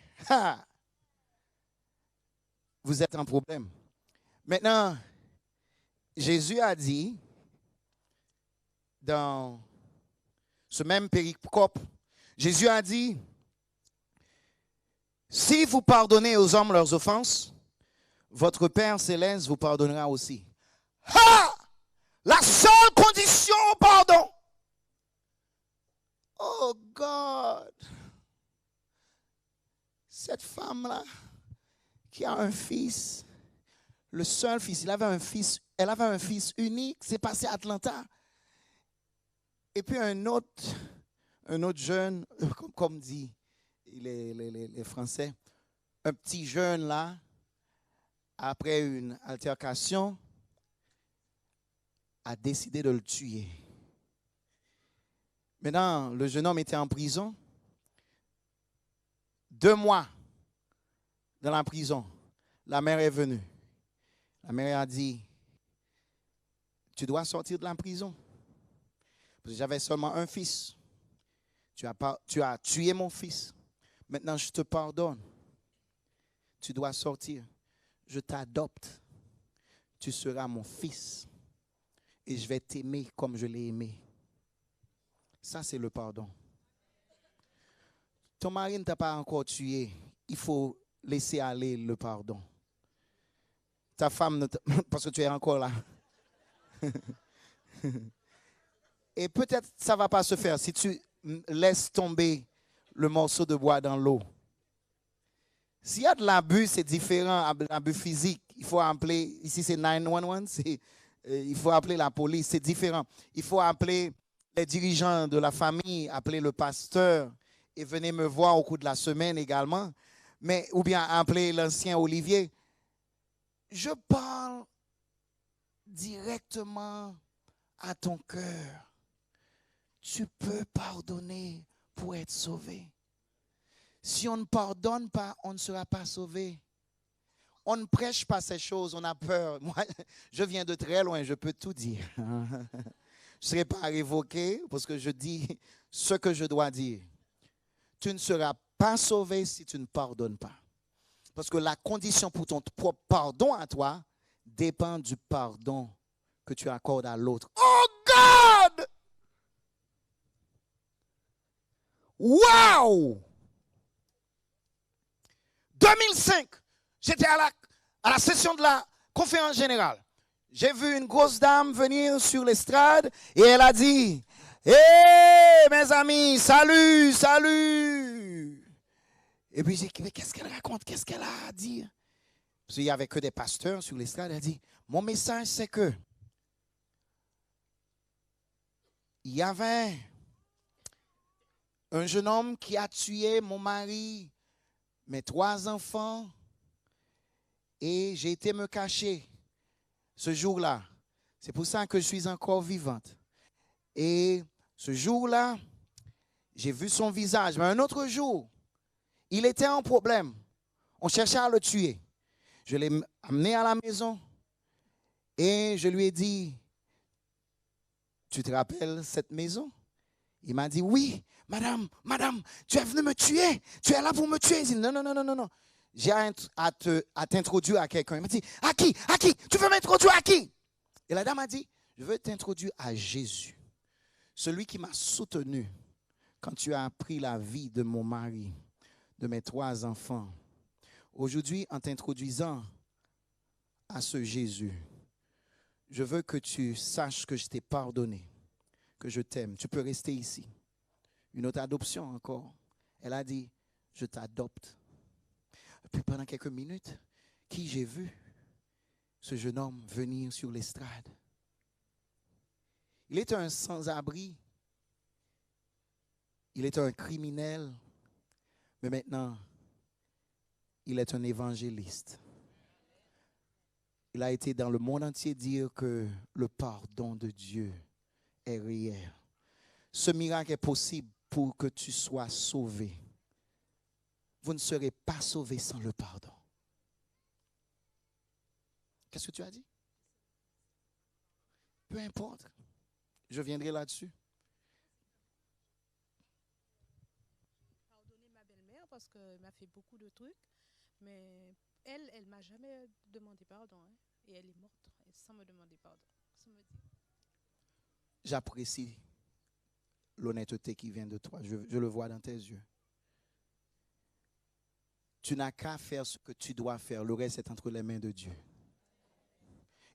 vous êtes en problème. Maintenant, Jésus a dit, dans ce même péricope, Jésus a dit, si vous pardonnez aux hommes leurs offenses, votre Père céleste vous pardonnera aussi. La seule condition au pardon. Oh God. Cette femme-là, qui a un fils, le seul fils, elle avait un fils unique, c'est passé à Atlanta. Et puis un autre jeune, comme dit les Français, un petit jeune là, après une altercation, a décidé de le tuer. Maintenant, le jeune homme était en prison. 2 mois dans la prison. La mère est venue. La mère a dit, tu dois sortir de la prison. Parce que j'avais seulement un fils. Tu as tué mon fils. Maintenant, je te pardonne. Tu dois sortir. Je t'adopte. Tu seras mon fils. Et je vais t'aimer comme je l'ai aimé. Ça, c'est le pardon. Ton mari ne t'a pas encore tué. Il faut laisser aller le pardon. Ta femme, parce que tu es encore là. Et peut-être ça ne va pas se faire si tu laisses tomber le morceau de bois dans l'eau. S'il y a de l'abus, c'est différent, l'abus physique. Il faut appeler, ici c'est 911, il faut appeler la police, c'est différent. Il faut appeler les dirigeants de la famille, appeler le pasteur et venez me voir au cours de la semaine également. Mais, ou bien appeler l'ancien Olivier. Je parle directement à ton cœur. Tu peux pardonner pour être sauvé. Si on ne pardonne pas, on ne sera pas sauvé. On ne prêche pas ces choses, on a peur. Moi, je viens de très loin, je peux tout dire. Je ne serai pas révoqué parce que je dis ce que je dois dire. Tu ne seras pas sauvé si tu ne pardonnes pas. Parce que la condition pour ton propre pardon à toi dépend du pardon que tu accordes à l'autre. Oh God! Wow! 2005, j'étais à la session de la conférence générale. J'ai vu une grosse dame venir sur l'estrade et elle a dit « Hé, mes amis, salut, salut !» Et puis j'ai dit « Mais qu'est-ce qu'elle raconte? Qu'est-ce qu'elle a à dire ?» Parce qu'il n'y avait que des pasteurs sur l'estrade. Elle a dit « Mon message, c'est que il y avait un jeune homme qui a tué mon mari, mes 3 enfants, et j'ai été me cacher ce jour-là. C'est pour ça que je suis encore vivante. Et ce jour-là, j'ai vu son visage. Mais un autre jour, il était en problème. On cherchait à le tuer. Je l'ai amené à la maison et je lui ai dit, tu te rappelles cette maison? Il m'a dit, oui, madame, tu es venu me tuer. Tu es là pour me tuer. Il dit, non, non, non, non, non, non. J'ai à t'introduire à quelqu'un. Il m'a dit, à qui? À qui? Tu veux m'introduire à qui? Et la dame a dit, je veux t'introduire à Jésus, celui qui m'a soutenu quand tu as pris la vie de mon mari, de mes 3 enfants. Aujourd'hui, en t'introduisant à ce Jésus, je veux que tu saches que je t'ai pardonné, que je t'aime. Tu peux rester ici. Une autre adoption encore. Elle a dit, je t'adopte. Puis pendant quelques minutes, qui j'ai vu? Ce jeune homme venir sur l'estrade. Il était un sans-abri. Il était un criminel. Mais maintenant, il est un évangéliste. Il a été dans le monde entier dire que le pardon de Dieu est réel. Ce miracle est possible pour que tu sois sauvé. Vous ne serez pas sauvé sans le pardon. Qu'est-ce que tu as dit? Peu importe. Je viendrai là-dessus. Pardonner ma belle-mère parce qu'elle m'a fait beaucoup de trucs, mais elle ne m'a jamais demandé pardon. Hein, et elle est morte sans me demander pardon. Sans me dire. J'apprécie l'honnêteté qui vient de toi. Je le vois dans tes yeux. Tu n'as qu'à faire ce que tu dois faire. Le reste est entre les mains de Dieu.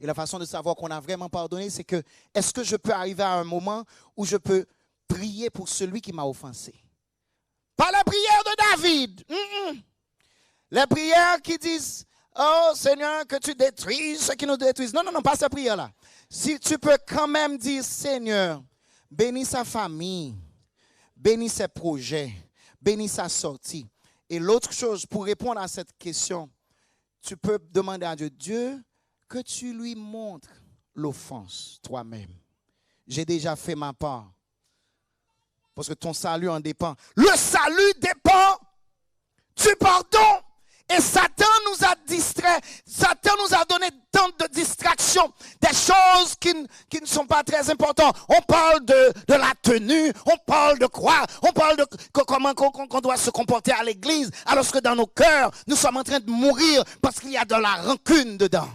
Et la façon de savoir qu'on a vraiment pardonné, c'est que est-ce que je peux arriver à un moment où je peux prier pour celui qui m'a offensé? Pas la prière de David. Les prières qui disent, oh Seigneur, que tu détruises ceux qui nous détruisent. Non, non, non, pas cette prière-là. Si tu peux quand même dire, Seigneur, bénis sa famille, bénis ses projets, bénis sa sortie. Et l'autre chose, pour répondre à cette question, tu peux demander à Dieu, Dieu, que tu lui montres l'offense toi-même. J'ai déjà fait ma part. Parce que ton salut en dépend. Le salut dépend du pardon. Et Satan nous a distrait. Satan nous a donné tant de distractions. Des choses qui ne sont pas très importantes. On parle de la tenue. On parle de quoi? On parle de comment qu'on doit se comporter à l'église. Alors que dans nos cœurs, nous sommes en train de mourir parce qu'il y a de la rancune dedans.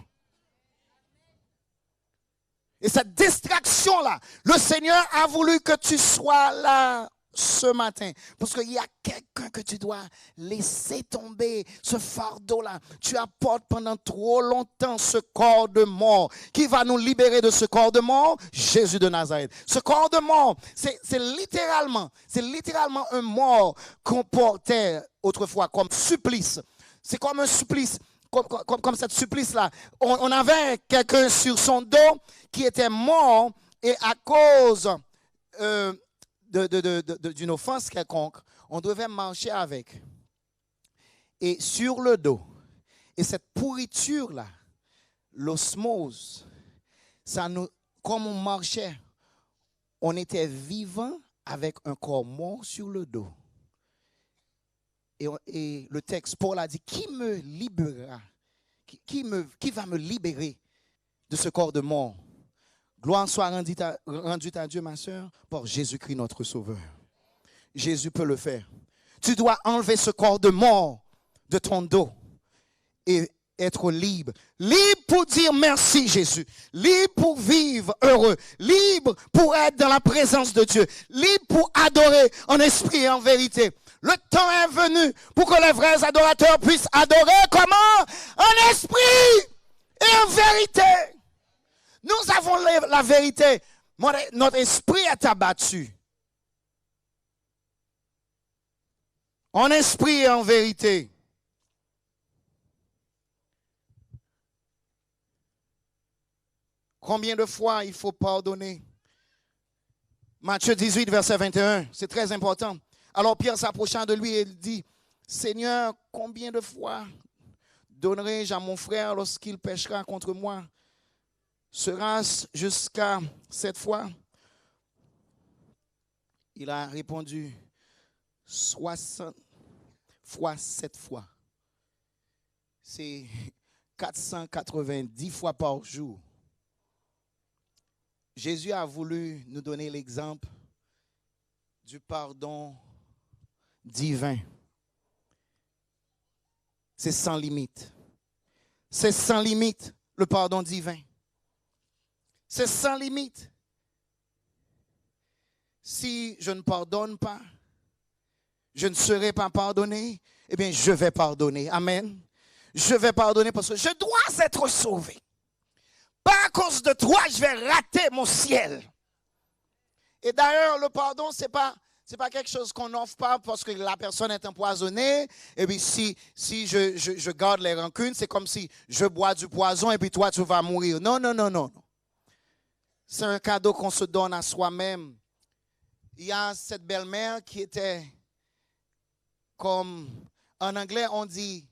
Et cette distraction-là, le Seigneur a voulu que tu sois là ce matin. Parce qu'il y a quelqu'un que tu dois laisser tomber, ce fardeau-là. Tu apportes pendant trop longtemps ce corps de mort. Qui va nous libérer de ce corps de mort? Jésus de Nazareth. Ce corps de mort, c'est littéralement un mort qu'on portait autrefois comme supplice. C'est comme un supplice. Comme cette supplice-là. On avait quelqu'un sur son dos qui était mort et à cause d'une offense quelconque, on devait marcher avec. Et sur le dos, et cette pourriture-là, l'osmose, comme on marchait, on était vivant avec un corps mort sur le dos. Et le texte, Paul a dit, qui me libérera? Qui va me libérer de ce corps de mort? Gloire soit rendue à Dieu, ma soeur, par Jésus-Christ, notre Sauveur. Jésus peut le faire. Tu dois enlever ce corps de mort de ton dos et être libre. Libre pour dire merci, Jésus. Libre pour vivre heureux. Libre pour être dans la présence de Dieu. Libre pour adorer en esprit et en vérité. Le temps est venu pour que les vrais adorateurs puissent adorer comment? En esprit et en vérité. Nous avons la vérité. Notre esprit est abattu. En esprit et en vérité. Combien de fois il faut pardonner? Matthieu 18, verset 21. C'est très important. Alors Pierre s'approchant de lui et dit, Seigneur, combien de fois donnerai-je à mon frère lorsqu'il péchera contre moi? Sera-ce jusqu'à 7 fois? Il a répondu, 60 fois 7 fois. C'est 490 fois par jour. Jésus a voulu nous donner l'exemple du pardon divin. C'est sans limite. C'est sans limite, le pardon divin. C'est sans limite. Si je ne pardonne pas, je ne serai pas pardonné, eh bien, je vais pardonner. Amen. Je vais pardonner parce que je dois être sauvé. Pas à cause de toi, je vais rater mon ciel. Et d'ailleurs, le pardon, c'est pas quelque chose qu'on n'offre pas parce que la personne est empoisonnée. Et puis, si je garde les rancunes, c'est comme si je bois du poison et puis toi, tu vas mourir. Non, non, non, non. C'est un cadeau qu'on se donne à soi-même. Il y a cette belle-mère qui était comme, en anglais, on dit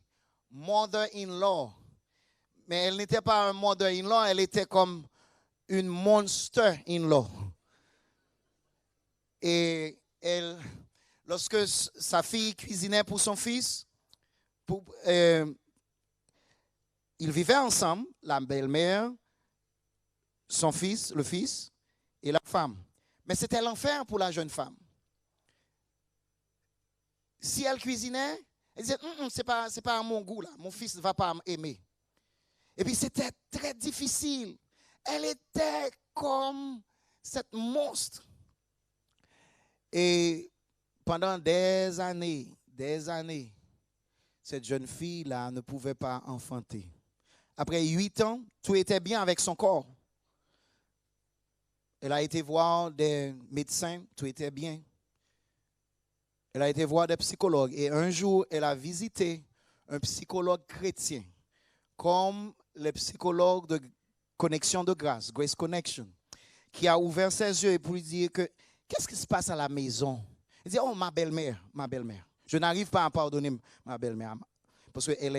mother-in-law. Mais elle n'était pas un mother-in-law, elle était comme une monster-in-law. Et elle, lorsque sa fille cuisinait pour son fils, ils vivaient ensemble, la belle-mère, son fils, le fils et la femme. Mais c'était l'enfer pour la jeune femme. Si elle cuisinait, elle disait, c'est pas à mon goût là, mon fils ne va pas aimer. Et puis c'était très difficile. Elle était comme cette monstre. Et pendant des années, cette jeune fille-là ne pouvait pas enfanter. Après 8 ans, tout était bien avec son corps. Elle a été voir des médecins, tout était bien. Elle a été voir des psychologues. Et un jour, elle a visité un psychologue chrétien, comme les psychologues de Connexion de grâce, Grace Connection, qui a ouvert ses yeux pour lui dire que qu'est-ce qui se passe à la maison? Il dit, oh, ma belle-mère. Je n'arrive pas à pardonner ma belle-mère parce qu'elle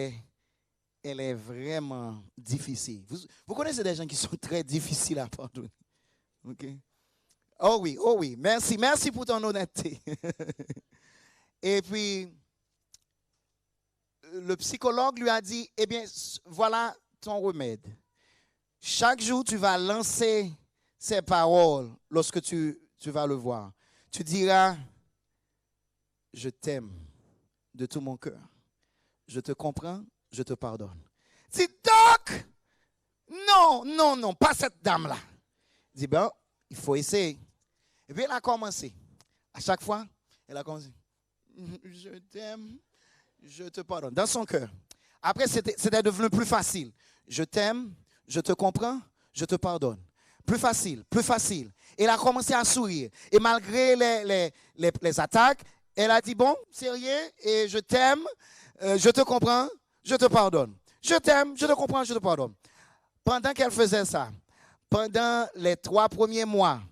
est vraiment difficile. Vous connaissez des gens qui sont très difficiles à pardonner. Okay. Oh oui. Merci pour ton honnêteté. Et puis, le psychologue lui a dit, eh bien, voilà ton remède. Chaque jour, tu vas lancer ces paroles lorsque tu vas le voir. Tu diras, je t'aime de tout mon cœur. Je te comprends, je te pardonne. Dis donc, non, pas cette dame-là. Dis, ben, il faut essayer. Et puis elle a commencé. À chaque fois, elle a commencé. Je t'aime, je te pardonne. Dans son cœur. Après, c'était devenu plus facile. Je t'aime, je te comprends, je te pardonne. Plus facile. Elle a commencé à sourire. Et malgré les attaques, elle a dit, bon, c'est rien, et je t'aime, je te comprends, je te pardonne. Je t'aime, je te comprends, je te pardonne. Pendant qu'elle faisait ça, pendant les 3 premiers mois,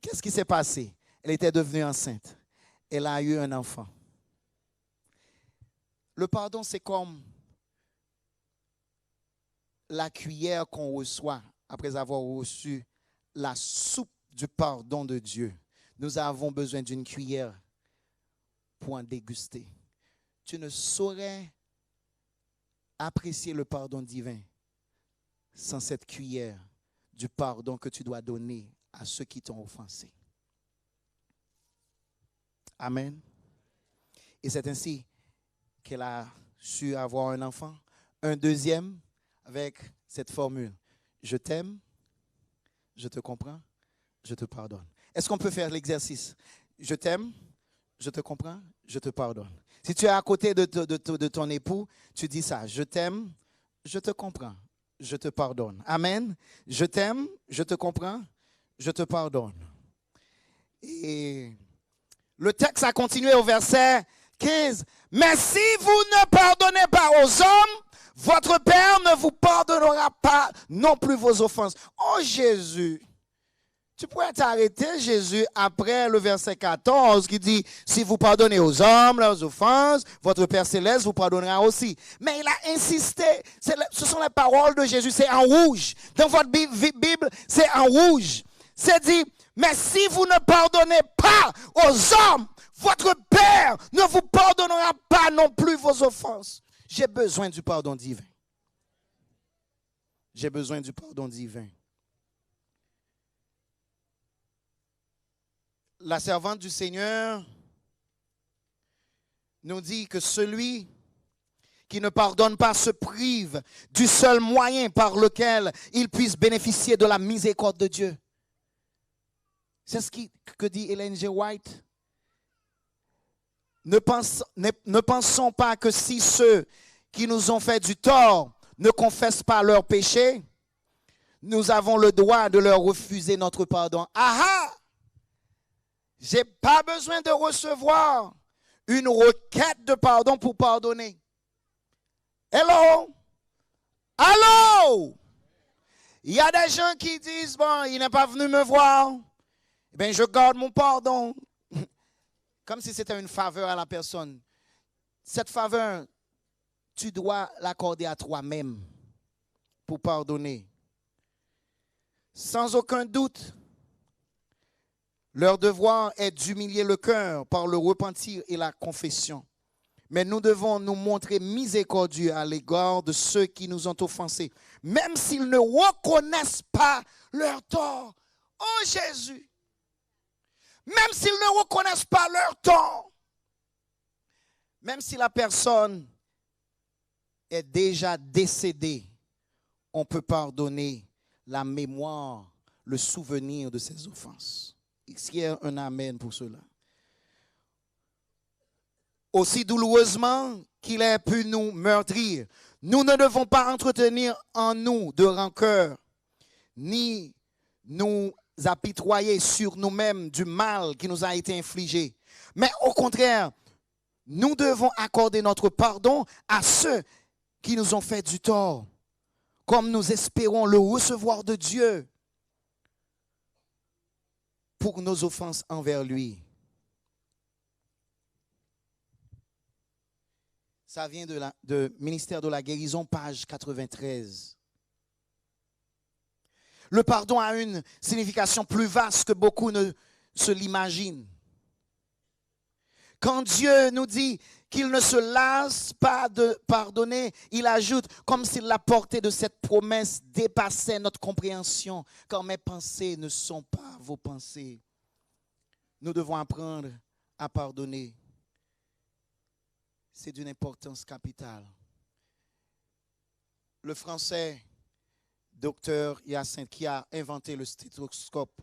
qu'est-ce qui s'est passé? Elle était devenue enceinte. Elle a eu un enfant. Le pardon, c'est comme la cuillère qu'on reçoit après avoir reçu la soupe du pardon de Dieu. Nous avons besoin d'une cuillère pour en déguster. Tu ne saurais apprécier le pardon divin sans cette cuillère du pardon que tu dois donner à ceux qui t'ont offensé. Amen. Et c'est ainsi qu'elle a su avoir un enfant. Un deuxième avec cette formule. Je t'aime, je te comprends, je te pardonne. Est-ce qu'on peut faire l'exercice? Je t'aime, je te comprends, je te pardonne. Si tu es à côté de ton époux, tu dis ça. Je t'aime, je te comprends, je te pardonne. Amen. Je t'aime, je te comprends, je te pardonne. Et le texte a continué au verset 15. Mais si vous ne pardonnez pas aux hommes, votre Père ne vous pardonnera pas non plus vos offenses. Oh Jésus, tu pourrais t'arrêter, Jésus, après le verset 14 qui dit, si vous pardonnez aux hommes leurs offenses, votre Père Céleste vous pardonnera aussi. Mais il a insisté, ce sont les paroles de Jésus, c'est en rouge. Dans votre Bible, c'est en rouge. C'est dit, mais si vous ne pardonnez pas aux hommes, votre Père ne vous pardonnera pas non plus vos offenses. J'ai besoin du pardon divin. j'ai besoin du pardon divin. La servante du Seigneur nous dit que celui qui ne pardonne pas se prive du seul moyen par lequel il puisse bénéficier de la miséricorde de Dieu. C'est ce que dit Ellen G. White. Ne pensons pas que si ceux qui nous ont fait du tort ne confessent pas leurs péchés, nous avons le droit de leur refuser notre pardon. Ah! Je n'ai pas besoin de recevoir une requête de pardon pour pardonner. Hello? Allô? Il y a des gens qui disent, bon, il n'est pas venu me voir. Eh bien, je garde mon pardon. Comme si c'était une faveur à la personne. Cette faveur, tu dois l'accorder à toi-même pour pardonner. Sans aucun doute, leur devoir est d'humilier le cœur par le repentir et la confession. Mais nous devons nous montrer miséricordieux à l'égard de ceux qui nous ont offensés, même s'ils ne reconnaissent pas leur tort. Oh Jésus! Même s'ils ne reconnaissent pas leur tort, même si la personne est déjà décédée, on peut pardonner la mémoire, le souvenir de ses offenses. Est-ce qu'il y a un amen pour cela? Aussi douloureusement qu'il ait pu nous meurtrir, nous ne devons pas entretenir en nous de rancœur, ni nous apitoyer sur nous-mêmes du mal qui nous a été infligé. Mais au contraire, nous devons accorder notre pardon à ceux qui nous ont fait du tort, comme nous espérons le recevoir de Dieu pour nos offenses envers lui. Ça vient de Ministère de la Guérison, page 93. Le pardon a une signification plus vaste que beaucoup ne se l'imaginent. Quand Dieu nous dit qu'il ne se lasse pas de pardonner, il ajoute comme si la portée de cette promesse dépassait notre compréhension, car mes pensées ne sont pas vos pensées. Nous devons apprendre à pardonner. C'est d'une importance capitale. Le Français Dr. Hyacinthe, qui a inventé le stéthoscope,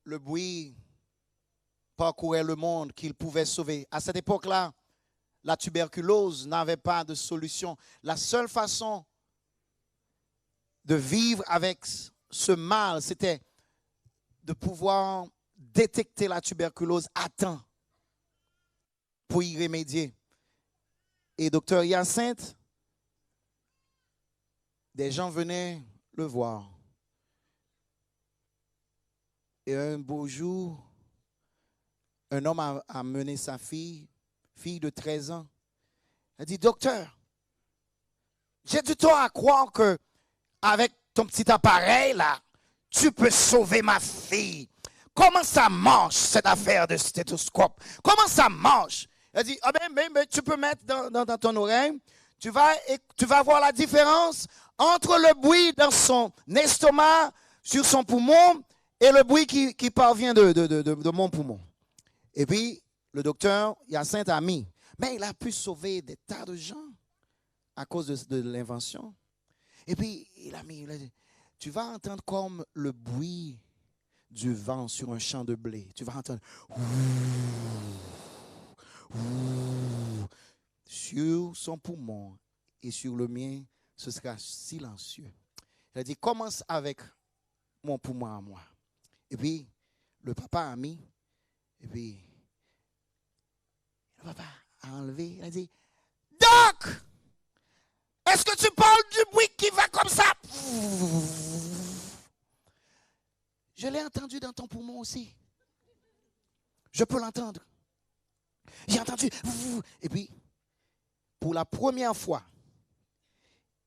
le bruit parcourait le monde qu'il pouvait sauver. À cette époque-là, la tuberculose n'avait pas de solution. La seule façon de vivre avec ce mal, c'était de pouvoir détecter la tuberculose à temps pour y remédier. Et Dr. Hyacinthe, des gens venaient le voir. Et un beau jour, un homme a amené sa fille de 13 ans. Elle dit, docteur, j'ai du tort à croire que avec ton petit appareil là, tu peux sauver ma fille. Comment ça marche cette affaire de stéthoscope? Comment ça marche? Elle dit, ah ben, tu peux mettre dans ton oreille, tu vas voir la différence entre le bruit dans son estomac, sur son poumon, et le bruit qui parvient de mon poumon. Et puis, le docteur Hyacinthe a mis. Mais il a pu sauver des tas de gens à cause de l'invention. Et puis, il a dit, tu vas entendre comme le bruit du vent sur un champ de blé. Tu vas entendre sur son poumon et sur le mien, ce sera silencieux. Il a dit, commence avec mon poumon à moi. Et puis, le papa a mis, et puis, le papa a enlevé, il a dit, Doc, est-ce que tu parles du bruit qui va comme ça? Je l'ai entendu dans ton poumon aussi. Je peux l'entendre. J'ai entendu. Et puis, pour la première fois,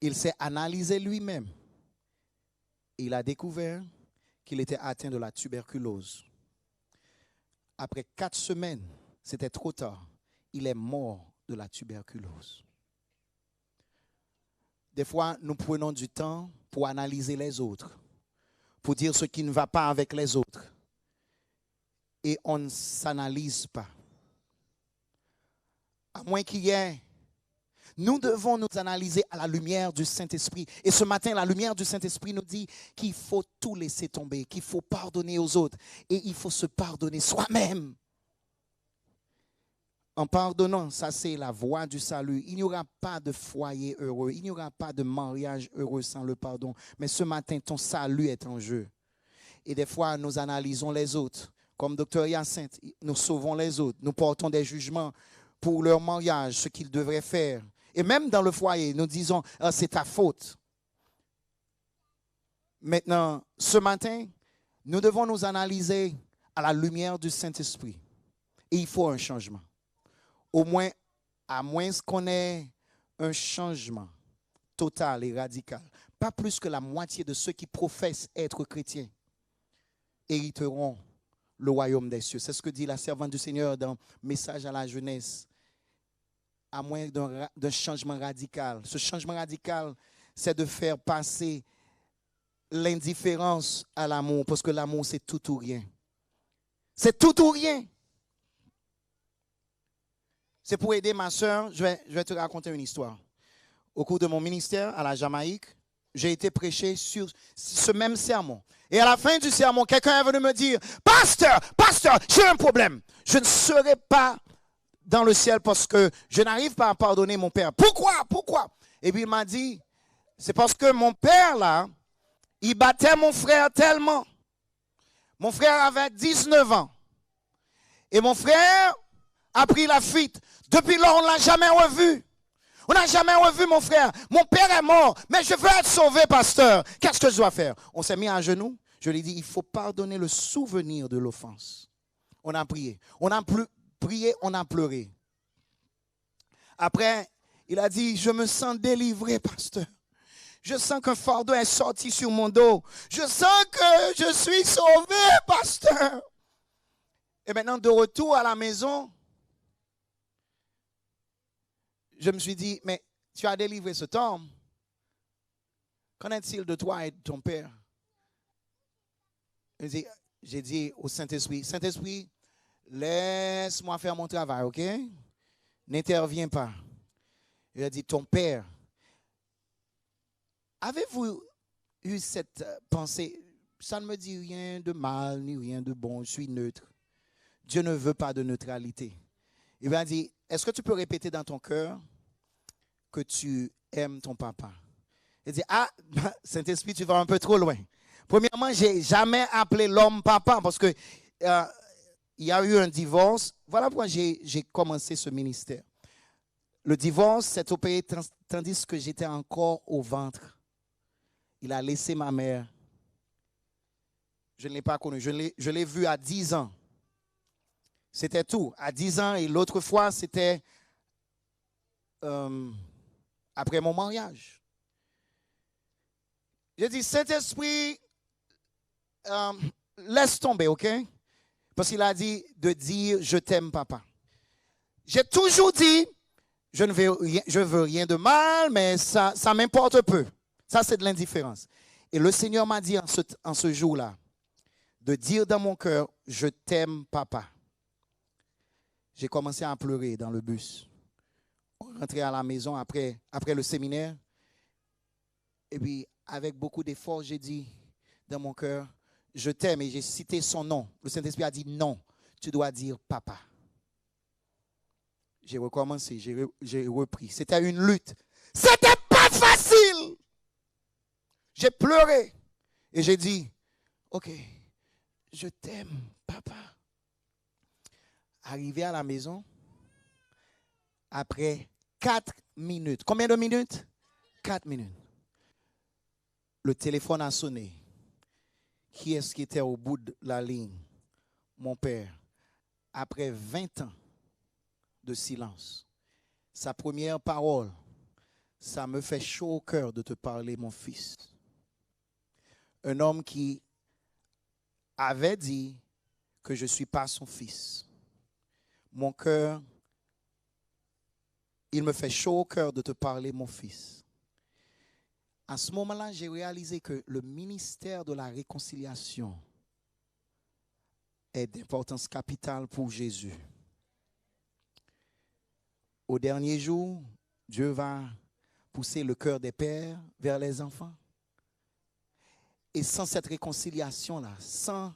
il s'est analysé lui-même. Il a découvert qu'il était atteint de la tuberculose. Après 4 semaines, c'était trop tard. Il est mort de la tuberculose. Des fois, nous prenons du temps pour analyser les autres, pour dire ce qui ne va pas avec les autres. Et on ne s'analyse pas. À moins qu'il y ait... Nous devons nous analyser à la lumière du Saint-Esprit. Et ce matin, la lumière du Saint-Esprit nous dit qu'il faut tout laisser tomber, qu'il faut pardonner aux autres. Et il faut se pardonner soi-même. En pardonnant, ça c'est la voie du salut. Il n'y aura pas de foyer heureux. Il n'y aura pas de mariage heureux sans le pardon. Mais ce matin, ton salut est en jeu. Et des fois, nous analysons les autres. Comme Dr. Hyacinthe, nous sauvons les autres. Nous portons des jugements pour leur mariage, ce qu'ils devraient faire. Et même dans le foyer, nous disons, ah, c'est ta faute. Maintenant, ce matin, nous devons nous analyser à la lumière du Saint-Esprit. Et il faut un changement. Au moins, à moins qu'on ait un changement total et radical. Pas plus que la moitié de ceux qui professent être chrétiens hériteront le royaume des cieux. C'est ce que dit la servante du Seigneur dans Message à la jeunesse. À moins d'un changement radical. Ce changement radical, c'est de faire passer l'indifférence à l'amour, parce que l'amour, c'est tout ou rien. C'est tout ou rien. C'est pour aider ma soeur, je vais te raconter une histoire. Au cours de mon ministère à la Jamaïque, j'ai été prêché sur ce même sermon. Et à la fin du sermon, quelqu'un est venu me dire, Pasteur, j'ai un problème. Je ne serai pas dans le ciel parce que je n'arrive pas à pardonner mon père. Pourquoi? Et puis il m'a dit, c'est parce que mon père là, il battait mon frère tellement. Mon frère avait 19 ans. Et mon frère a pris la fuite. Depuis lors, on ne l'a jamais revu. On n'a jamais revu mon frère. Mon père est mort, mais je veux être sauvé, pasteur. Qu'est-ce que je dois faire? On s'est mis à genoux. Je lui ai dit, il faut pardonner le souvenir de l'offense. On a prié. On a pleuré. Après, il a dit, je me sens délivré, pasteur. Je sens qu'un fardeau est sorti sur mon dos. Je sens que je suis sauvé, pasteur. Et maintenant, de retour à la maison, je me suis dit, mais tu as délivré cet homme. Qu'en est-il de toi et de ton père? J'ai dit au Saint-Esprit, Saint-Esprit, laisse-moi faire mon travail, ok? N'interviens pas. Il a dit, ton père, avez-vous eu cette pensée? Ça ne me dit rien de mal ni rien de bon, je suis neutre. Dieu ne veut pas de neutralité. Il m'a dit, est-ce que tu peux répéter dans ton cœur que tu aimes ton papa? Il dit, ah, Saint-Esprit, tu vas un peu trop loin. Premièrement, je n'ai jamais appelé l'homme papa parce que il y a eu un divorce. Voilà pourquoi j'ai commencé ce ministère. Le divorce s'est opéré tandis que j'étais encore au ventre. Il a laissé ma mère. Je ne l'ai pas connu. Je l'ai vu à 10 ans. C'était tout. À 10 ans et l'autre fois, c'était après mon mariage. J'ai dit, Saint-Esprit, laisse tomber, ok? Parce qu'il a dit de dire, je t'aime, papa. J'ai toujours dit, je veux rien de mal, mais ça m'importe peu. Ça, c'est de l'indifférence. Et le Seigneur m'a dit en ce jour-là, de dire dans mon cœur, je t'aime, papa. J'ai commencé à pleurer dans le bus. On rentrait à la maison après le séminaire. Et puis, avec beaucoup d'efforts, j'ai dit dans mon cœur, je t'aime, et j'ai cité son nom. Le Saint-Esprit a dit non, tu dois dire papa. J'ai recommencé, j'ai repris. C'était une lutte. C'était pas facile. J'ai pleuré et j'ai dit, ok, je t'aime, papa. Arrivé à la maison, après 4 minutes. Combien de minutes? 4 minutes. Le téléphone a sonné. Qui est-ce qui était au bout de la ligne? Mon père. Après 20 ans de silence, sa première parole, ça me fait chaud au cœur de te parler, mon fils. Un homme qui avait dit que je ne suis pas son fils. Mon cœur, il me fait chaud au cœur de te parler, mon fils. À ce moment-là, j'ai réalisé que le ministère de la réconciliation est d'importance capitale pour Jésus. Au dernier jour, Dieu va pousser le cœur des pères vers les enfants. Et sans cette réconciliation-là, sans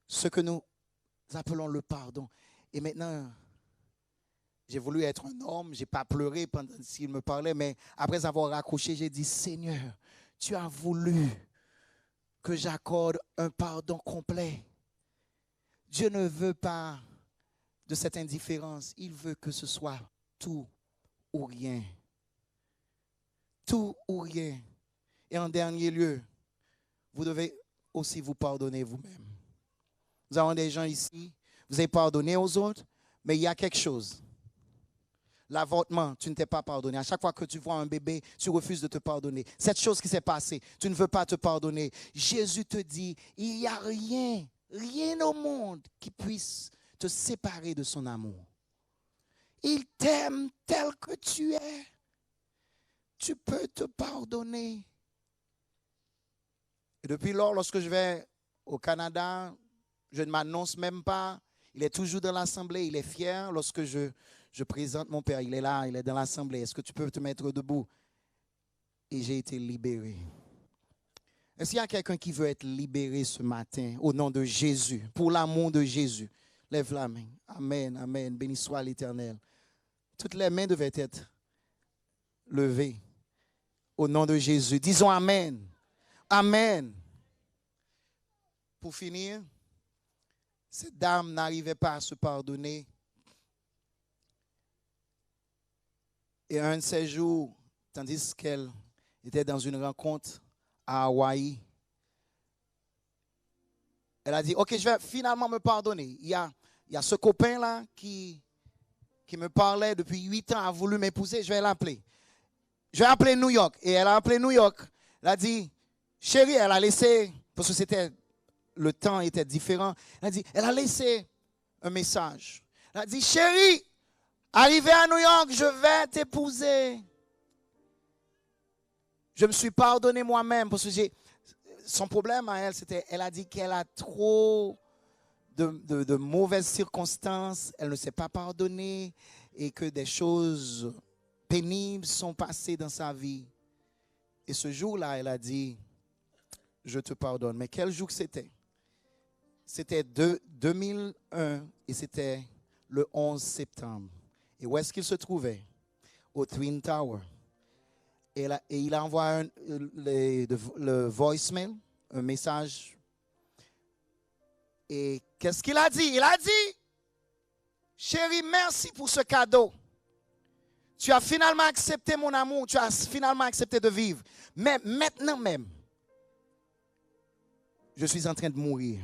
ce que nous appelons le pardon. Et maintenant, j'ai voulu être un homme, je n'ai pas pleuré pendant qu'il me parlait, mais après avoir raccroché, j'ai dit, Seigneur, tu as voulu que j'accorde un pardon complet. Dieu ne veut pas de cette indifférence, il veut que ce soit tout ou rien. Tout ou rien. Et en dernier lieu, vous devez aussi vous pardonner vous-même. Nous avons des gens ici, vous avez pardonné aux autres, mais il y a quelque chose. L'avortement, tu ne t'es pas pardonné. À chaque fois que tu vois un bébé, tu refuses de te pardonner. Cette chose qui s'est passée, tu ne veux pas te pardonner. Jésus te dit, il n'y a rien, rien au monde qui puisse te séparer de son amour. Il t'aime tel que tu es. Tu peux te pardonner. Et depuis lors, lorsque je vais au Canada, je ne m'annonce même pas. Il est toujours dans l'assemblée, il est fier. Lorsque je présente mon père, il est là, il est dans l'assemblée. Est-ce que tu peux te mettre debout? Et j'ai été libéré. Est-ce qu'il y a quelqu'un qui veut être libéré ce matin au nom de Jésus, pour l'amour de Jésus? Lève la main. Amen, amen. Béni soit l'Éternel. Toutes les mains devaient être levées au nom de Jésus. Disons amen. Amen. Pour finir, cette dame n'arrivait pas à se pardonner. Et un de ces jours, tandis qu'elle était dans une rencontre à Hawaï, elle a dit, OK, je vais finalement me pardonner. Il y a ce copain-là qui me parlait depuis 8 ans, a voulu m'épouser, je vais l'appeler. Je vais appeler New York. Et elle a appelé New York. Elle a dit, chérie, elle a laissé, parce que le temps était différent. Elle a laissé un message. Elle a dit, chérie, arrivé à New York, je vais t'épouser. Je me suis pardonné moi-même parce que son problème à elle, c'était, elle a dit qu'elle a trop de mauvaises circonstances, elle ne s'est pas pardonnée et que des choses pénibles sont passées dans sa vie. Et ce jour-là, elle a dit, je te pardonne. Mais quel jour c'était? C'était 2001 et c'était le 11 septembre. Et où est-ce qu'il se trouvait? Au Twin Tower. Et il a envoyé le voicemail, un message. Et qu'est-ce qu'il a dit? Il a dit, chérie, merci pour ce cadeau. Tu as finalement accepté mon amour, tu as finalement accepté de vivre. Mais maintenant même, je suis en train de mourir.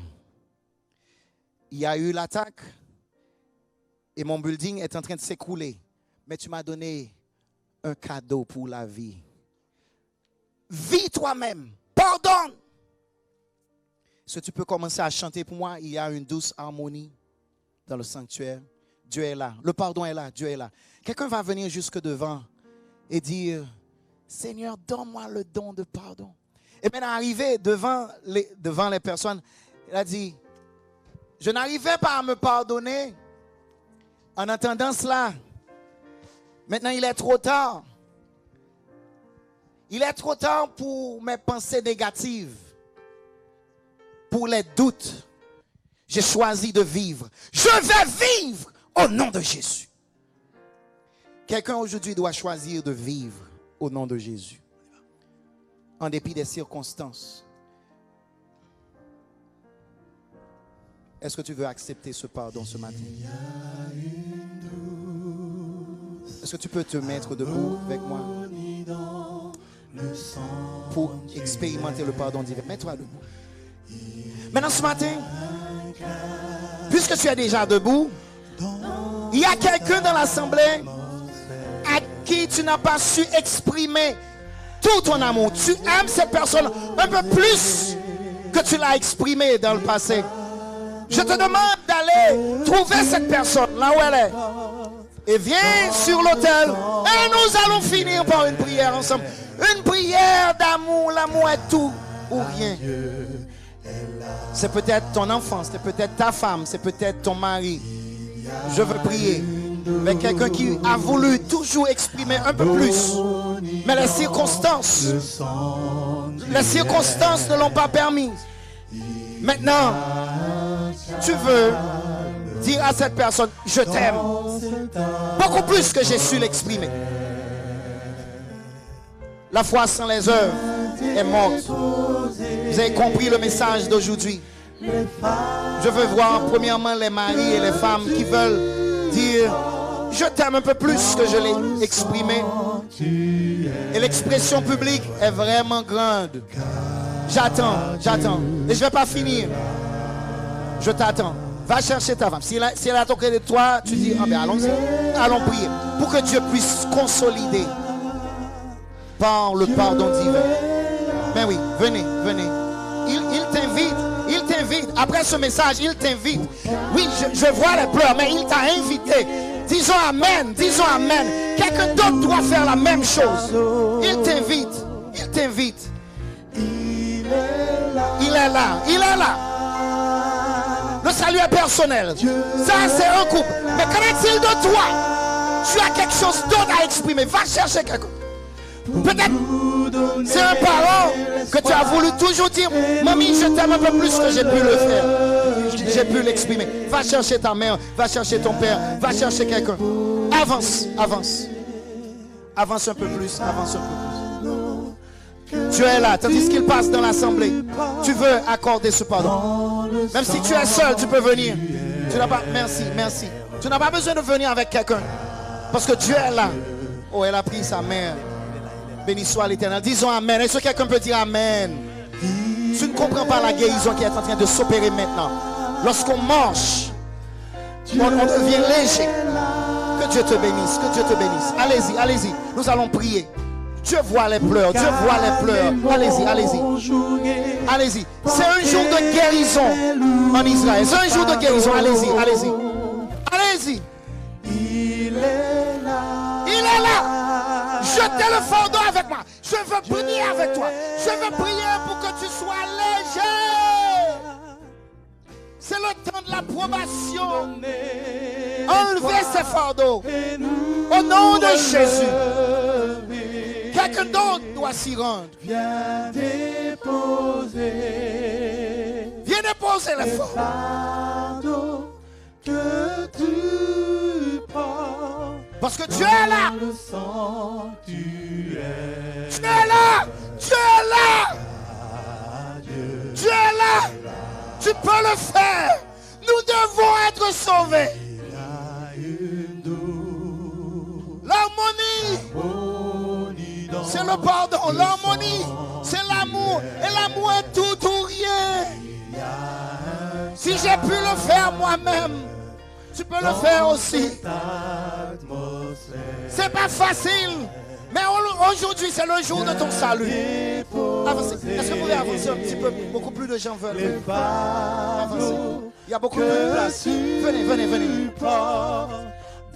Il y a eu l'attaque et mon building est en train de s'écrouler. Mais tu m'as donné un cadeau pour la vie. Vis toi-même, pardonne. Est-ce que tu peux commencer à chanter pour moi? Il y a une douce harmonie dans le sanctuaire. Dieu est là. Le pardon est là. Dieu est là. Quelqu'un va venir jusque devant et dire, Seigneur, donne-moi le don de pardon. Et maintenant, arrivé devant les personnes, il a dit, je n'arrivais pas à me pardonner. En entendant cela, maintenant il est trop tard. Il est trop tard pour mes pensées négatives, pour les doutes. J'ai choisi de vivre. Je vais vivre au nom de Jésus. Quelqu'un aujourd'hui doit choisir de vivre au nom de Jésus. En dépit des circonstances. Est-ce que tu veux accepter ce pardon ce matin? Est-ce que tu peux te mettre debout avec moi pour expérimenter le pardon divin? Mets-toi debout. Maintenant ce matin, puisque tu es déjà debout, il y a quelqu'un dans l'assemblée à qui tu n'as pas su exprimer tout ton amour. Tu aimes cette personne un peu plus que tu l'as exprimé dans le passé. Je te demande d'aller trouver cette personne là où elle est. Et viens sur l'autel. Et nous allons finir par une prière ensemble. Une prière d'amour. L'amour est tout ou rien. C'est peut-être ton enfant, c'est peut-être ta femme, c'est peut-être ton mari. Je veux prier avec quelqu'un qui a voulu toujours exprimer un peu plus. Mais les circonstances ne l'ont pas permis. Maintenant, tu veux dire à cette personne, je t'aime. Beaucoup plus que j'ai su l'exprimer. La foi sans les œuvres est morte. Vous avez compris le message d'aujourd'hui. Je veux voir premièrement les maris et les femmes qui veulent dire je t'aime un peu plus que je l'ai exprimé. Et l'expression publique est vraiment grande. J'attends. Et je ne vais pas finir. Je t'attends. Va chercher ta femme. Si elle a toqué de toi, tu dis ah ben allons-y. Allons prier. Pour que Dieu puisse consolider par le pardon divin. Mais oui, venez. Il t'invite. Après ce message, il t'invite. Oui, je vois les pleurs, mais il t'a invité. Disons amen. Quelqu'un d'autre doit faire la même chose. Il t'invite. Il est là. Le salut est personnel. Ça, c'est un couple. Mais qu'en est-il de toi? Tu as quelque chose d'autre à exprimer. Va chercher quelqu'un. Peut-être c'est un parent que tu as voulu toujours dire mamie je t'aime un peu plus que j'ai pu le faire. J'ai pu l'exprimer. Va chercher ta mère, va chercher ton père, va chercher quelqu'un. Avance un peu plus. Tu es là, tandis qu'il passe dans l'assemblée. Tu veux accorder ce pardon. Même si tu es seul, tu peux venir. Tu n'as pas, merci. Tu n'as pas besoin de venir avec quelqu'un. Parce que Dieu est là. Oh, elle a pris sa mère. Béni soit l'Éternel. Disons amen. Est-ce que quelqu'un peut dire amen? Tu ne comprends pas la guérison qui est en train de s'opérer maintenant. Lorsqu'on marche, on devient léger. Que Dieu te bénisse. Allez-y. Nous allons prier. Dieu voit les pleurs. Allez-y. C'est un jour de guérison en Israël. C'est un jour de guérison. Allez-y. Il est là. Jetez le fardeau avec moi. Je veux prier avec toi. Je veux prier pour que tu sois léger. C'est le temps de l'approbation. Enlevez ces fardeaux. Au nom de Jésus. Quelqu'un d'autre doit s'y rendre. Viens déposer les fardeaux que tu portes. Parce que Dieu est là. Dieu est là. Tu peux le faire. Nous devons être sauvés. L'harmonie, c'est le pardon. L'harmonie, c'est l'amour. Et l'amour est tout ou rien. Si j'ai pu le faire moi-même, tu peux le faire aussi. C'est pas facile. Mais aujourd'hui, c'est le jour de ton salut. Avancez. Est-ce que vous pouvez avancer un petit peu? Beaucoup plus de gens veulent. Avancez. Il y a beaucoup plus de place. Venez.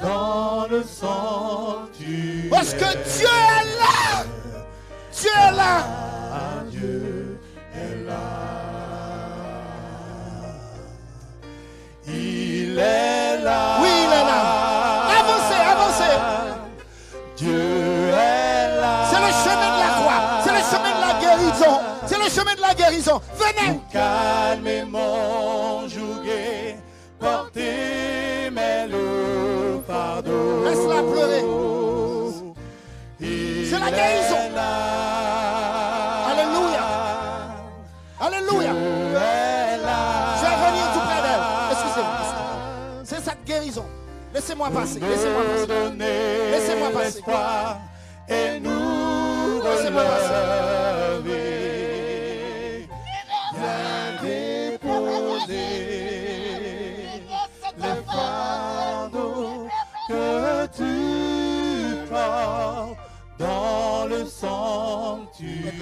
Dans le sanctuaire. Parce que Dieu est là. Dieu est là. Il est là. Oui, il est là. Avancez. Dieu est là. C'est le chemin de la croix. C'est le chemin de la guérison. C'est le chemin de la guérison. Venez. Calmez mon joug, portez le fardeau. Laisse-la pleurer. C'est la guérison. Alléluia. Je vais venir tout près d'elle. Excusez-moi. C'est cette guérison. Laissez-moi passer. Laissez-moi passer. Et nous laissez-moi passer. Viens déposer les fardeaux que tu portes dans le sanctuaire.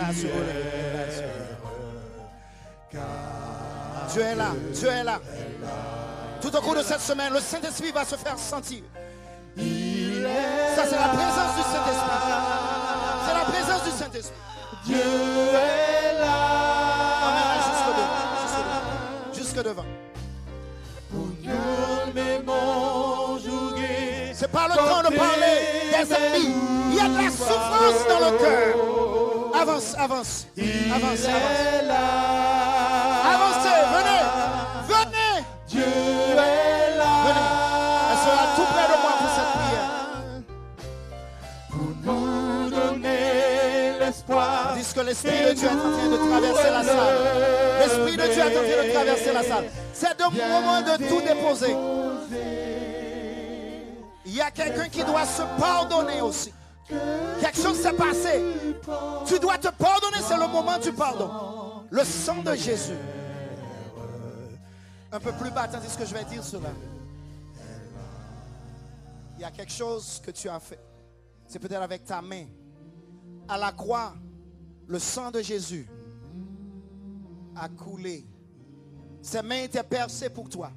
Dieu est là. Tout au cours de cette semaine, le Saint-Esprit va se faire sentir. Il Ça, c'est la présence du Saint-Esprit. C'est la présence du Saint-Esprit. Dieu est là. Emmène-la jusque devant. Pour calmer mon jouet. C'est pas le temps de parler des ennemis. Il y a de la souffrance dans le cœur. Avance. Avancez, venez. Dieu est là. Venez. Elle sera tout près de moi pour cette prière. Pour nous donner l'espoir. Tandis que l'Esprit de Dieu est en train de traverser la salle. L'Esprit de Dieu est en train de traverser la salle. C'est le moment de tout déposer. Il y a quelqu'un qui doit se pardonner aussi. Quelque chose s'est passé. Tu dois te pardonner, c'est le moment du pardon. Le sang de Jésus. Un peu plus bas, tandis que je vais dire cela. Il y a quelque chose que tu as fait. C'est peut-être avec ta main. À la croix, le sang de Jésus a coulé. Ses mains étaient percées pour toi.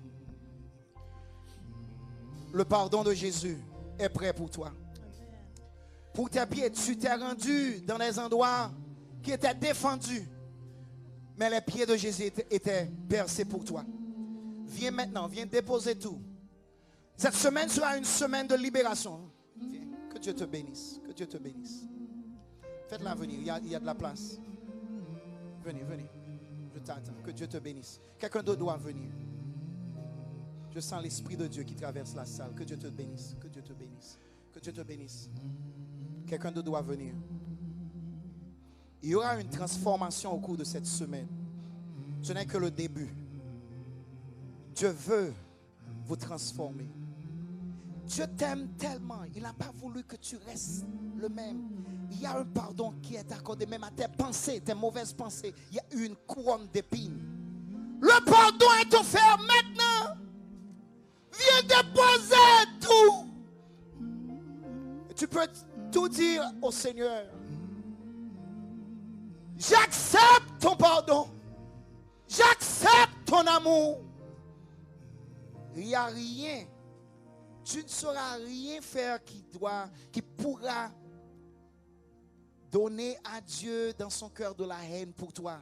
Le pardon de Jésus est prêt pour toi. Pour tes pieds, tu t'es rendu dans des endroits qui étaient défendus. Mais les pieds de Jésus étaient percés pour toi. Viens maintenant, viens déposer tout. Cette semaine sera une semaine de libération. Viens, que Dieu te bénisse. Que Dieu te bénisse. Faites-la venir, il y a de la place. Venez. Je t'attends. Que Dieu te bénisse. Quelqu'un d'autre doit venir. Je sens l'Esprit de Dieu qui traverse la salle. Que Dieu te bénisse. Que Dieu te bénisse. Que Dieu te bénisse. Quelqu'un d'autre doit venir. Il y aura une transformation au cours de cette semaine. Ce n'est que le début. Dieu veut vous transformer. Dieu t'aime tellement. Il n'a pas voulu que tu restes le même. Il y a un pardon qui est accordé même à tes pensées, tes mauvaises pensées. Il y a une couronne d'épines. Le pardon est offert maintenant. Viens déposer tout. Et tu peux tout dire au Seigneur. J'accepte ton pardon. J'accepte ton amour. Il n'y a rien. Tu ne sauras rien faire qui pourra donner à Dieu dans son cœur de la haine pour toi.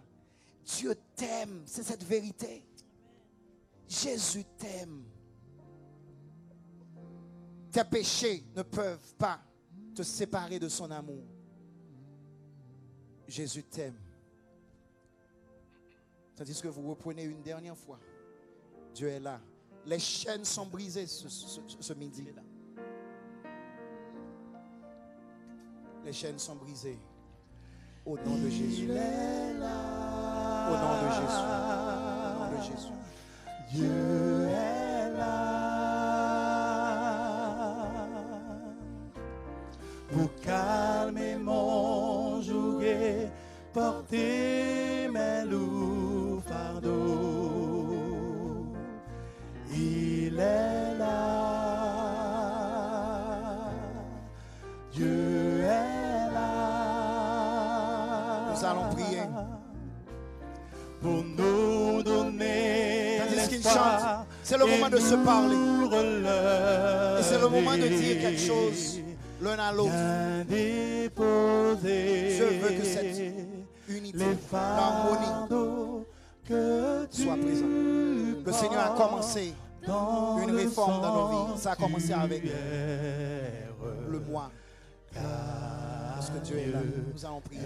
Dieu t'aime. C'est cette vérité. Jésus t'aime. Tes péchés ne peuvent pas te séparer de son amour. Jésus t'aime. Tandis que vous reprenez une dernière fois. Dieu est là. Les chaînes sont brisées ce midi. Les chaînes sont brisées. Au nom de Jésus. Au nom de Jésus. Au nom de Jésus. Dieu est là. Vous calmez mon jouet, portez mes lourds fardeaux. Il est là. Dieu est là. Nous allons prier. Pour nous donner Tandis qu'il chante, c'est le moment de se parler. Et c'est le moment de dire quelque chose l'un à l'autre. Je veux que cette unité, l'harmonie soit présente. Le Seigneur a commencé une réforme dans nos vies. Ça a commencé avec le mois. Parce que Dieu est là. Nous allons prier.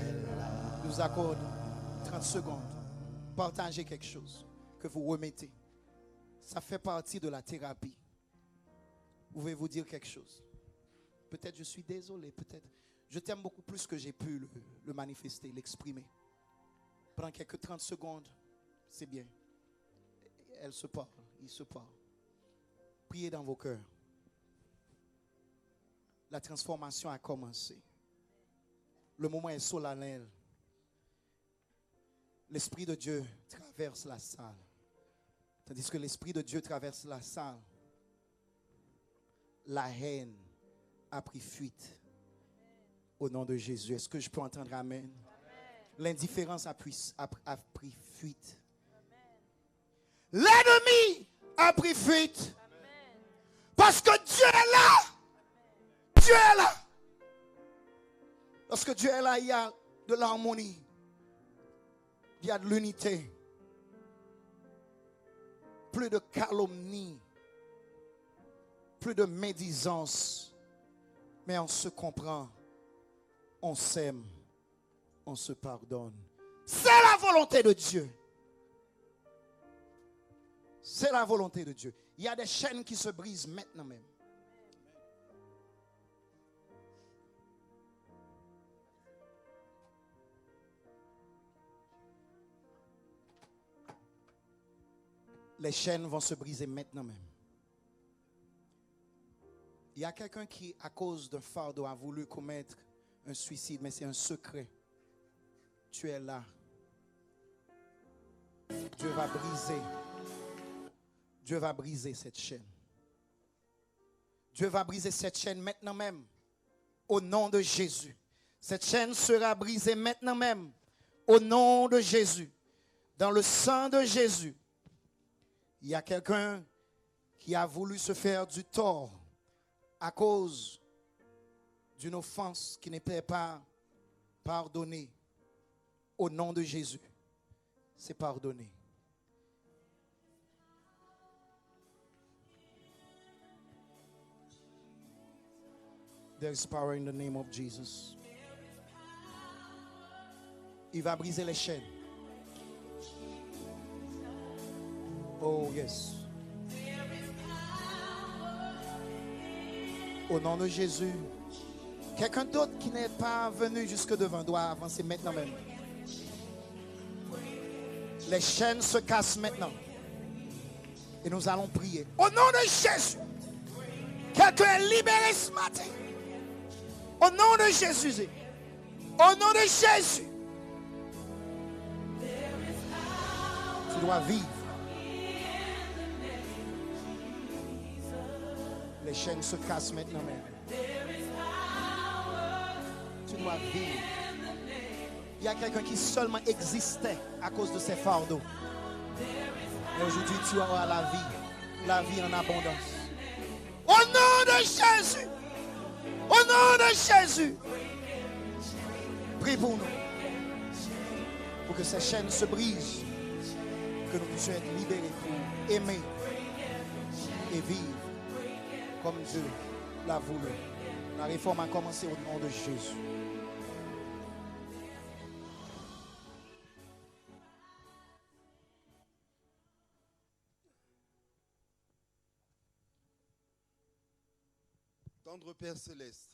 Nous accordons 30 secondes. Partagez quelque chose que vous remettez. Ça fait partie de la thérapie. Pouvez-vous dire quelque chose? Peut-être je suis désolé, peut-être. Je t'aime beaucoup plus que j'ai pu le manifester, l'exprimer. Pendant quelques 30 secondes, c'est bien. Elle se parle, il se parle. Priez dans vos cœurs. La transformation a commencé. Le moment est solennel. L'Esprit de Dieu traverse la salle. Tandis que l'Esprit de Dieu traverse la salle, la haine a pris fuite. Au nom de Jésus. Est-ce que je peux entendre Amen? L'indifférence a pris fuite. L'ennemi a pris fuite. Parce que Dieu est là. Dieu Dieu est là. Lorsque Dieu est là, il y a de l'harmonie. Il y a de l'unité. Plus de calomnie. Plus de médisance. Mais on se comprend. On s'aime. On se pardonne. C'est la volonté de Dieu. C'est la volonté de Dieu. Il y a des chaînes qui se brisent maintenant même. Les chaînes vont se briser maintenant même. Il y a quelqu'un qui, à cause d'un fardeau, a voulu commettre un suicide, mais c'est un secret. Tu es là. Dieu va briser. Dieu va briser cette chaîne. Dieu va briser cette chaîne maintenant même. Au nom de Jésus. Cette chaîne sera brisée maintenant même. Au nom de Jésus. Dans le sang de Jésus. Il y a quelqu'un qui a voulu se faire du tort à cause d'une offense qui n'était pas pardonnée. Au nom de Jésus, c'est pardonné. There is power in the name of Jesus. Il va briser les chaînes. Oh yes. Au nom de Jésus. Quelqu'un d'autre qui n'est pas venu jusque devant doit avancer maintenant même. Les chaînes se cassent maintenant. Et nous allons prier. Au nom de Jésus. Quelqu'un est libéré ce matin. Au nom de Jésus. Au nom de Jésus. Tu dois vivre. Les chaînes se cassent maintenant même. Tu dois vivre. Il y a quelqu'un qui seulement existait à cause de ses fardeaux. Et aujourd'hui, tu auras la vie en abondance. Au nom de Jésus. Au nom de Jésus. Prie pour nous. Pour que ces chaînes se brisent. Que nous puissions être libérés pour aimer et vivre comme Dieu l'a voulu. La réforme a commencé au nom de Jésus. Tendre Père Céleste,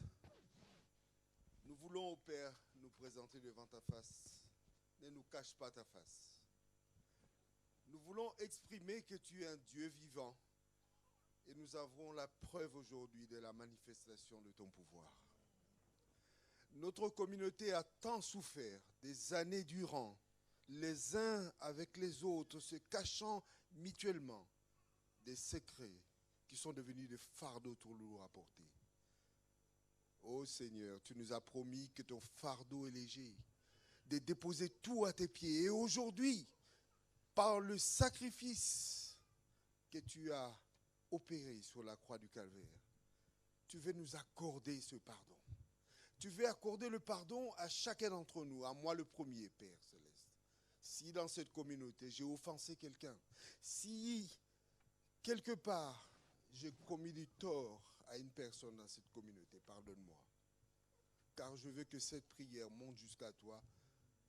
nous voulons, ô Père, nous présenter devant ta face. Ne nous cache pas ta face. Nous voulons exprimer que tu es un Dieu vivant et nous avons la preuve aujourd'hui de la manifestation de ton pouvoir. Notre communauté a tant souffert des années durant, les uns avec les autres, se cachant mutuellement des secrets qui sont devenus des fardeaux trop lourds à porter. Ô Seigneur, tu nous as promis que ton fardeau est léger, de déposer tout à tes pieds. Et aujourd'hui, par le sacrifice que tu as opéré sur la croix du Calvaire, tu veux nous accorder ce pardon. Tu veux accorder le pardon à chacun d'entre nous, à moi le premier, Père Céleste. Si dans cette communauté, j'ai offensé quelqu'un, si quelque part, j'ai commis du tort à une personne dans cette communauté, pardonne-moi. Car je veux que cette prière monte jusqu'à toi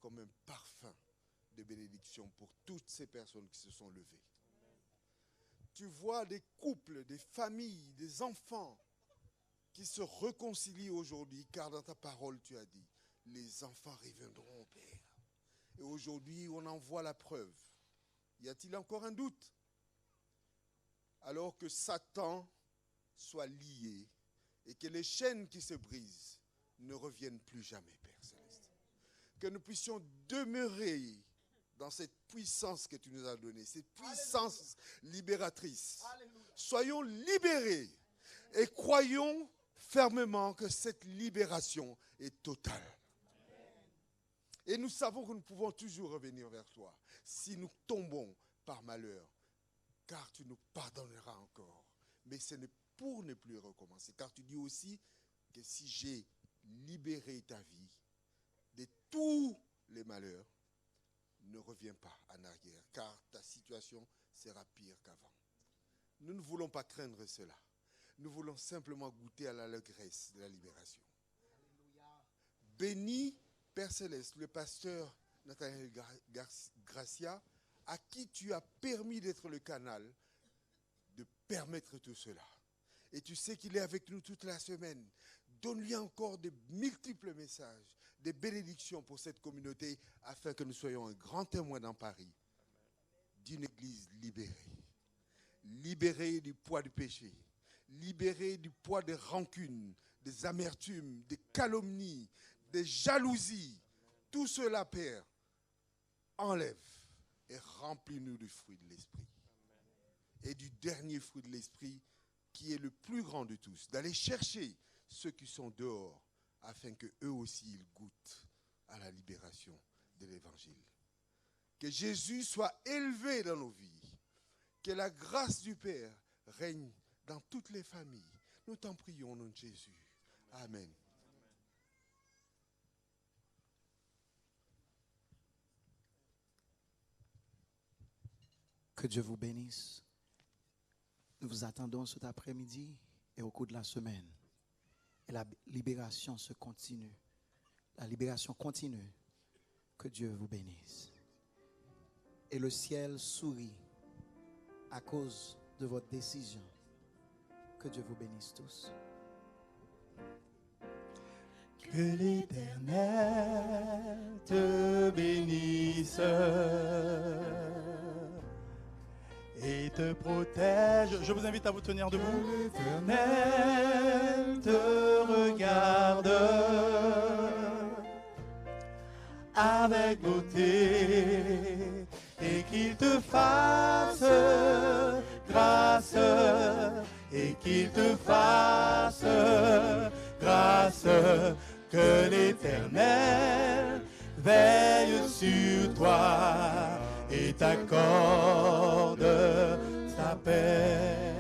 comme un parfum de bénédiction pour toutes ces personnes qui se sont levées. Tu vois des couples, des familles, des enfants qui se réconcilient aujourd'hui, car dans ta parole tu as dit, les enfants reviendront, Père. Et aujourd'hui, on en voit la preuve. Y a-t-il encore un doute? Alors que Satan soit lié et que les chaînes qui se brisent ne reviennent plus jamais, Père Céleste. Que nous puissions demeurer dans cette puissance que tu nous as donnée, cette puissance libératrice. Soyons libérés et croyons fermement que cette libération est totale. Et nous savons que nous pouvons toujours revenir vers toi si nous tombons par malheur, car tu nous pardonneras encore. Mais ce n'est pour ne plus recommencer, car tu dis aussi que si j'ai libéré ta vie de tous les malheurs, ne reviens pas en arrière, car ta situation sera pire qu'avant. Nous ne voulons pas craindre cela. Nous voulons simplement goûter à l'allégresse de la libération. Béni, Père Céleste, le pasteur Nathaniel Gracia, à qui tu as permis d'être le canal, de permettre tout cela. Et tu sais qu'il est avec nous toute la semaine. Donne-lui encore de multiples messages, des bénédictions pour cette communauté, afin que nous soyons un grand témoin dans Paris d'une église libérée. Libérée du poids du péché, libérée du poids des rancunes, des amertumes, des calomnies, des jalousies. Tout cela, Père, enlève et remplis-nous du fruit de l'Esprit. Et du dernier fruit de l'Esprit, qui est le plus grand de tous, d'aller chercher ceux qui sont dehors, afin qu'eux aussi ils goûtent à la libération de l'Évangile. Que Jésus soit élevé dans nos vies. Que la grâce du Père règne dans toutes les familles. Nous t'en prions au nom de Jésus. Amen. Que Dieu vous bénisse. Nous vous attendons cet après-midi et au cours de la semaine. Et la libération se continue. La libération continue. Que Dieu vous bénisse. Et le ciel sourit à cause de votre décision. Que Dieu vous bénisse tous. Que l'Éternel te bénisse et te protège. Je vous invite à vous tenir debout. Que l'Éternel te regarde avec beauté et qu'il te fasse grâce et qu'il te fasse grâce. Que l'Éternel veille sur toi et t'accorde sa paix.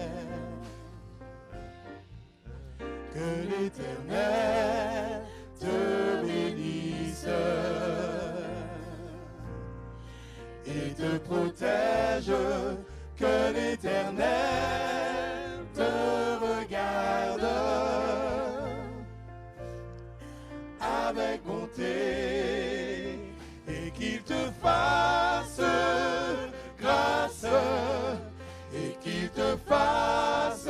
Que l'Éternel te bénisse et te protège. Que l'Éternel te regarde avec bonté et qu'il te fasse grâce et qu'il te fasse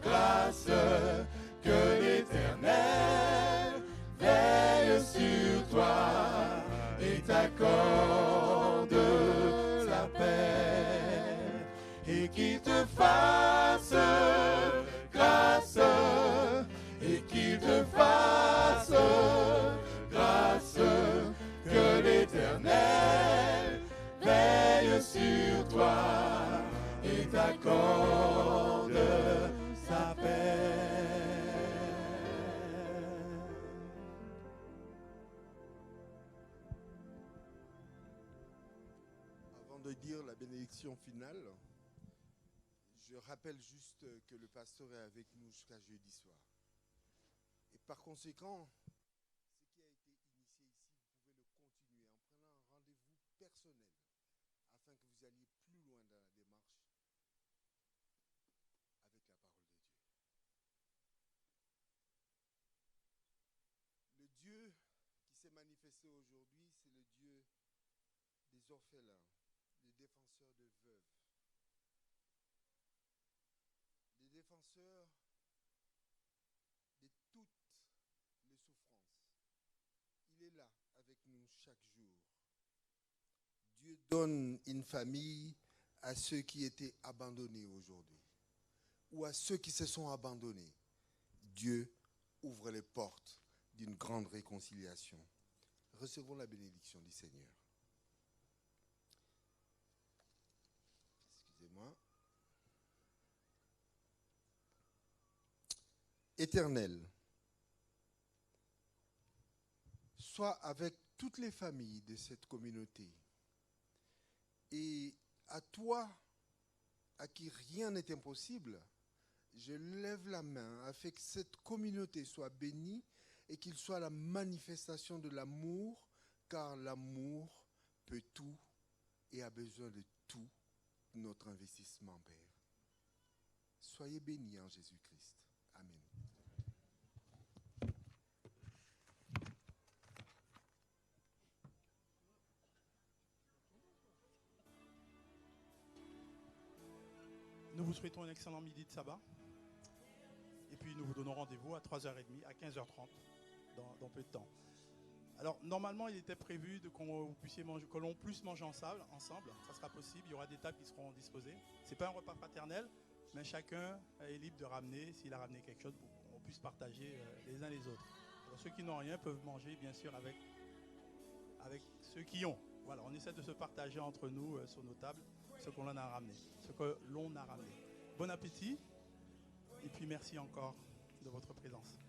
grâce. Que l'Éternel veille sur toi et t'accorde la paix et qu'il te fasse grâce et qu'il te fasse grâce. Que l'Éternel veille sur toi et t'accorde sa paix. Avant de dire la bénédiction finale, je rappelle juste que le pasteur est avec nous jusqu'à jeudi soir. Et par conséquent, ce qui a été initié ici, vous pouvez le continuer en prenant un rendez-vous personnel afin que vous alliez plus loin dans la démarche avec la parole de Dieu. Le Dieu qui s'est manifesté aujourd'hui, c'est le Dieu des orphelins, des défenseurs de veuves, des défenseurs de toutes les souffrances. Il est là avec nous chaque jour. Dieu donne une famille à ceux qui étaient abandonnés aujourd'hui ou à ceux qui se sont abandonnés. Dieu ouvre les portes d'une grande réconciliation. Recevons la bénédiction du Seigneur. Excusez-moi. Éternel, sois avec toutes les familles de cette communauté et à toi, à qui rien n'est impossible, je lève la main afin que cette communauté soit bénie et qu'il soit la manifestation de l'amour, car l'amour peut tout et a besoin de tout notre investissement, Père. Soyez bénis en Jésus-Christ. Amen. Nous vous souhaitons un excellent midi de sabbat. Et puis nous vous donnons rendez-vous à 3h30, à 15h30, dans peu de temps. Alors normalement il était prévu que l'on puisse manger ensemble. Ça sera possible, il y aura des tables qui seront disposées. Ce n'est pas un repas fraternel, mais chacun est libre de ramener, s'il a ramené quelque chose, pour qu'on puisse partager les uns les autres. Alors, ceux qui n'ont rien peuvent manger bien sûr avec ceux qui ont. Voilà, on essaie de se partager entre nous sur nos tables ce que l'on a ramené. Bon appétit et puis merci encore de votre présence.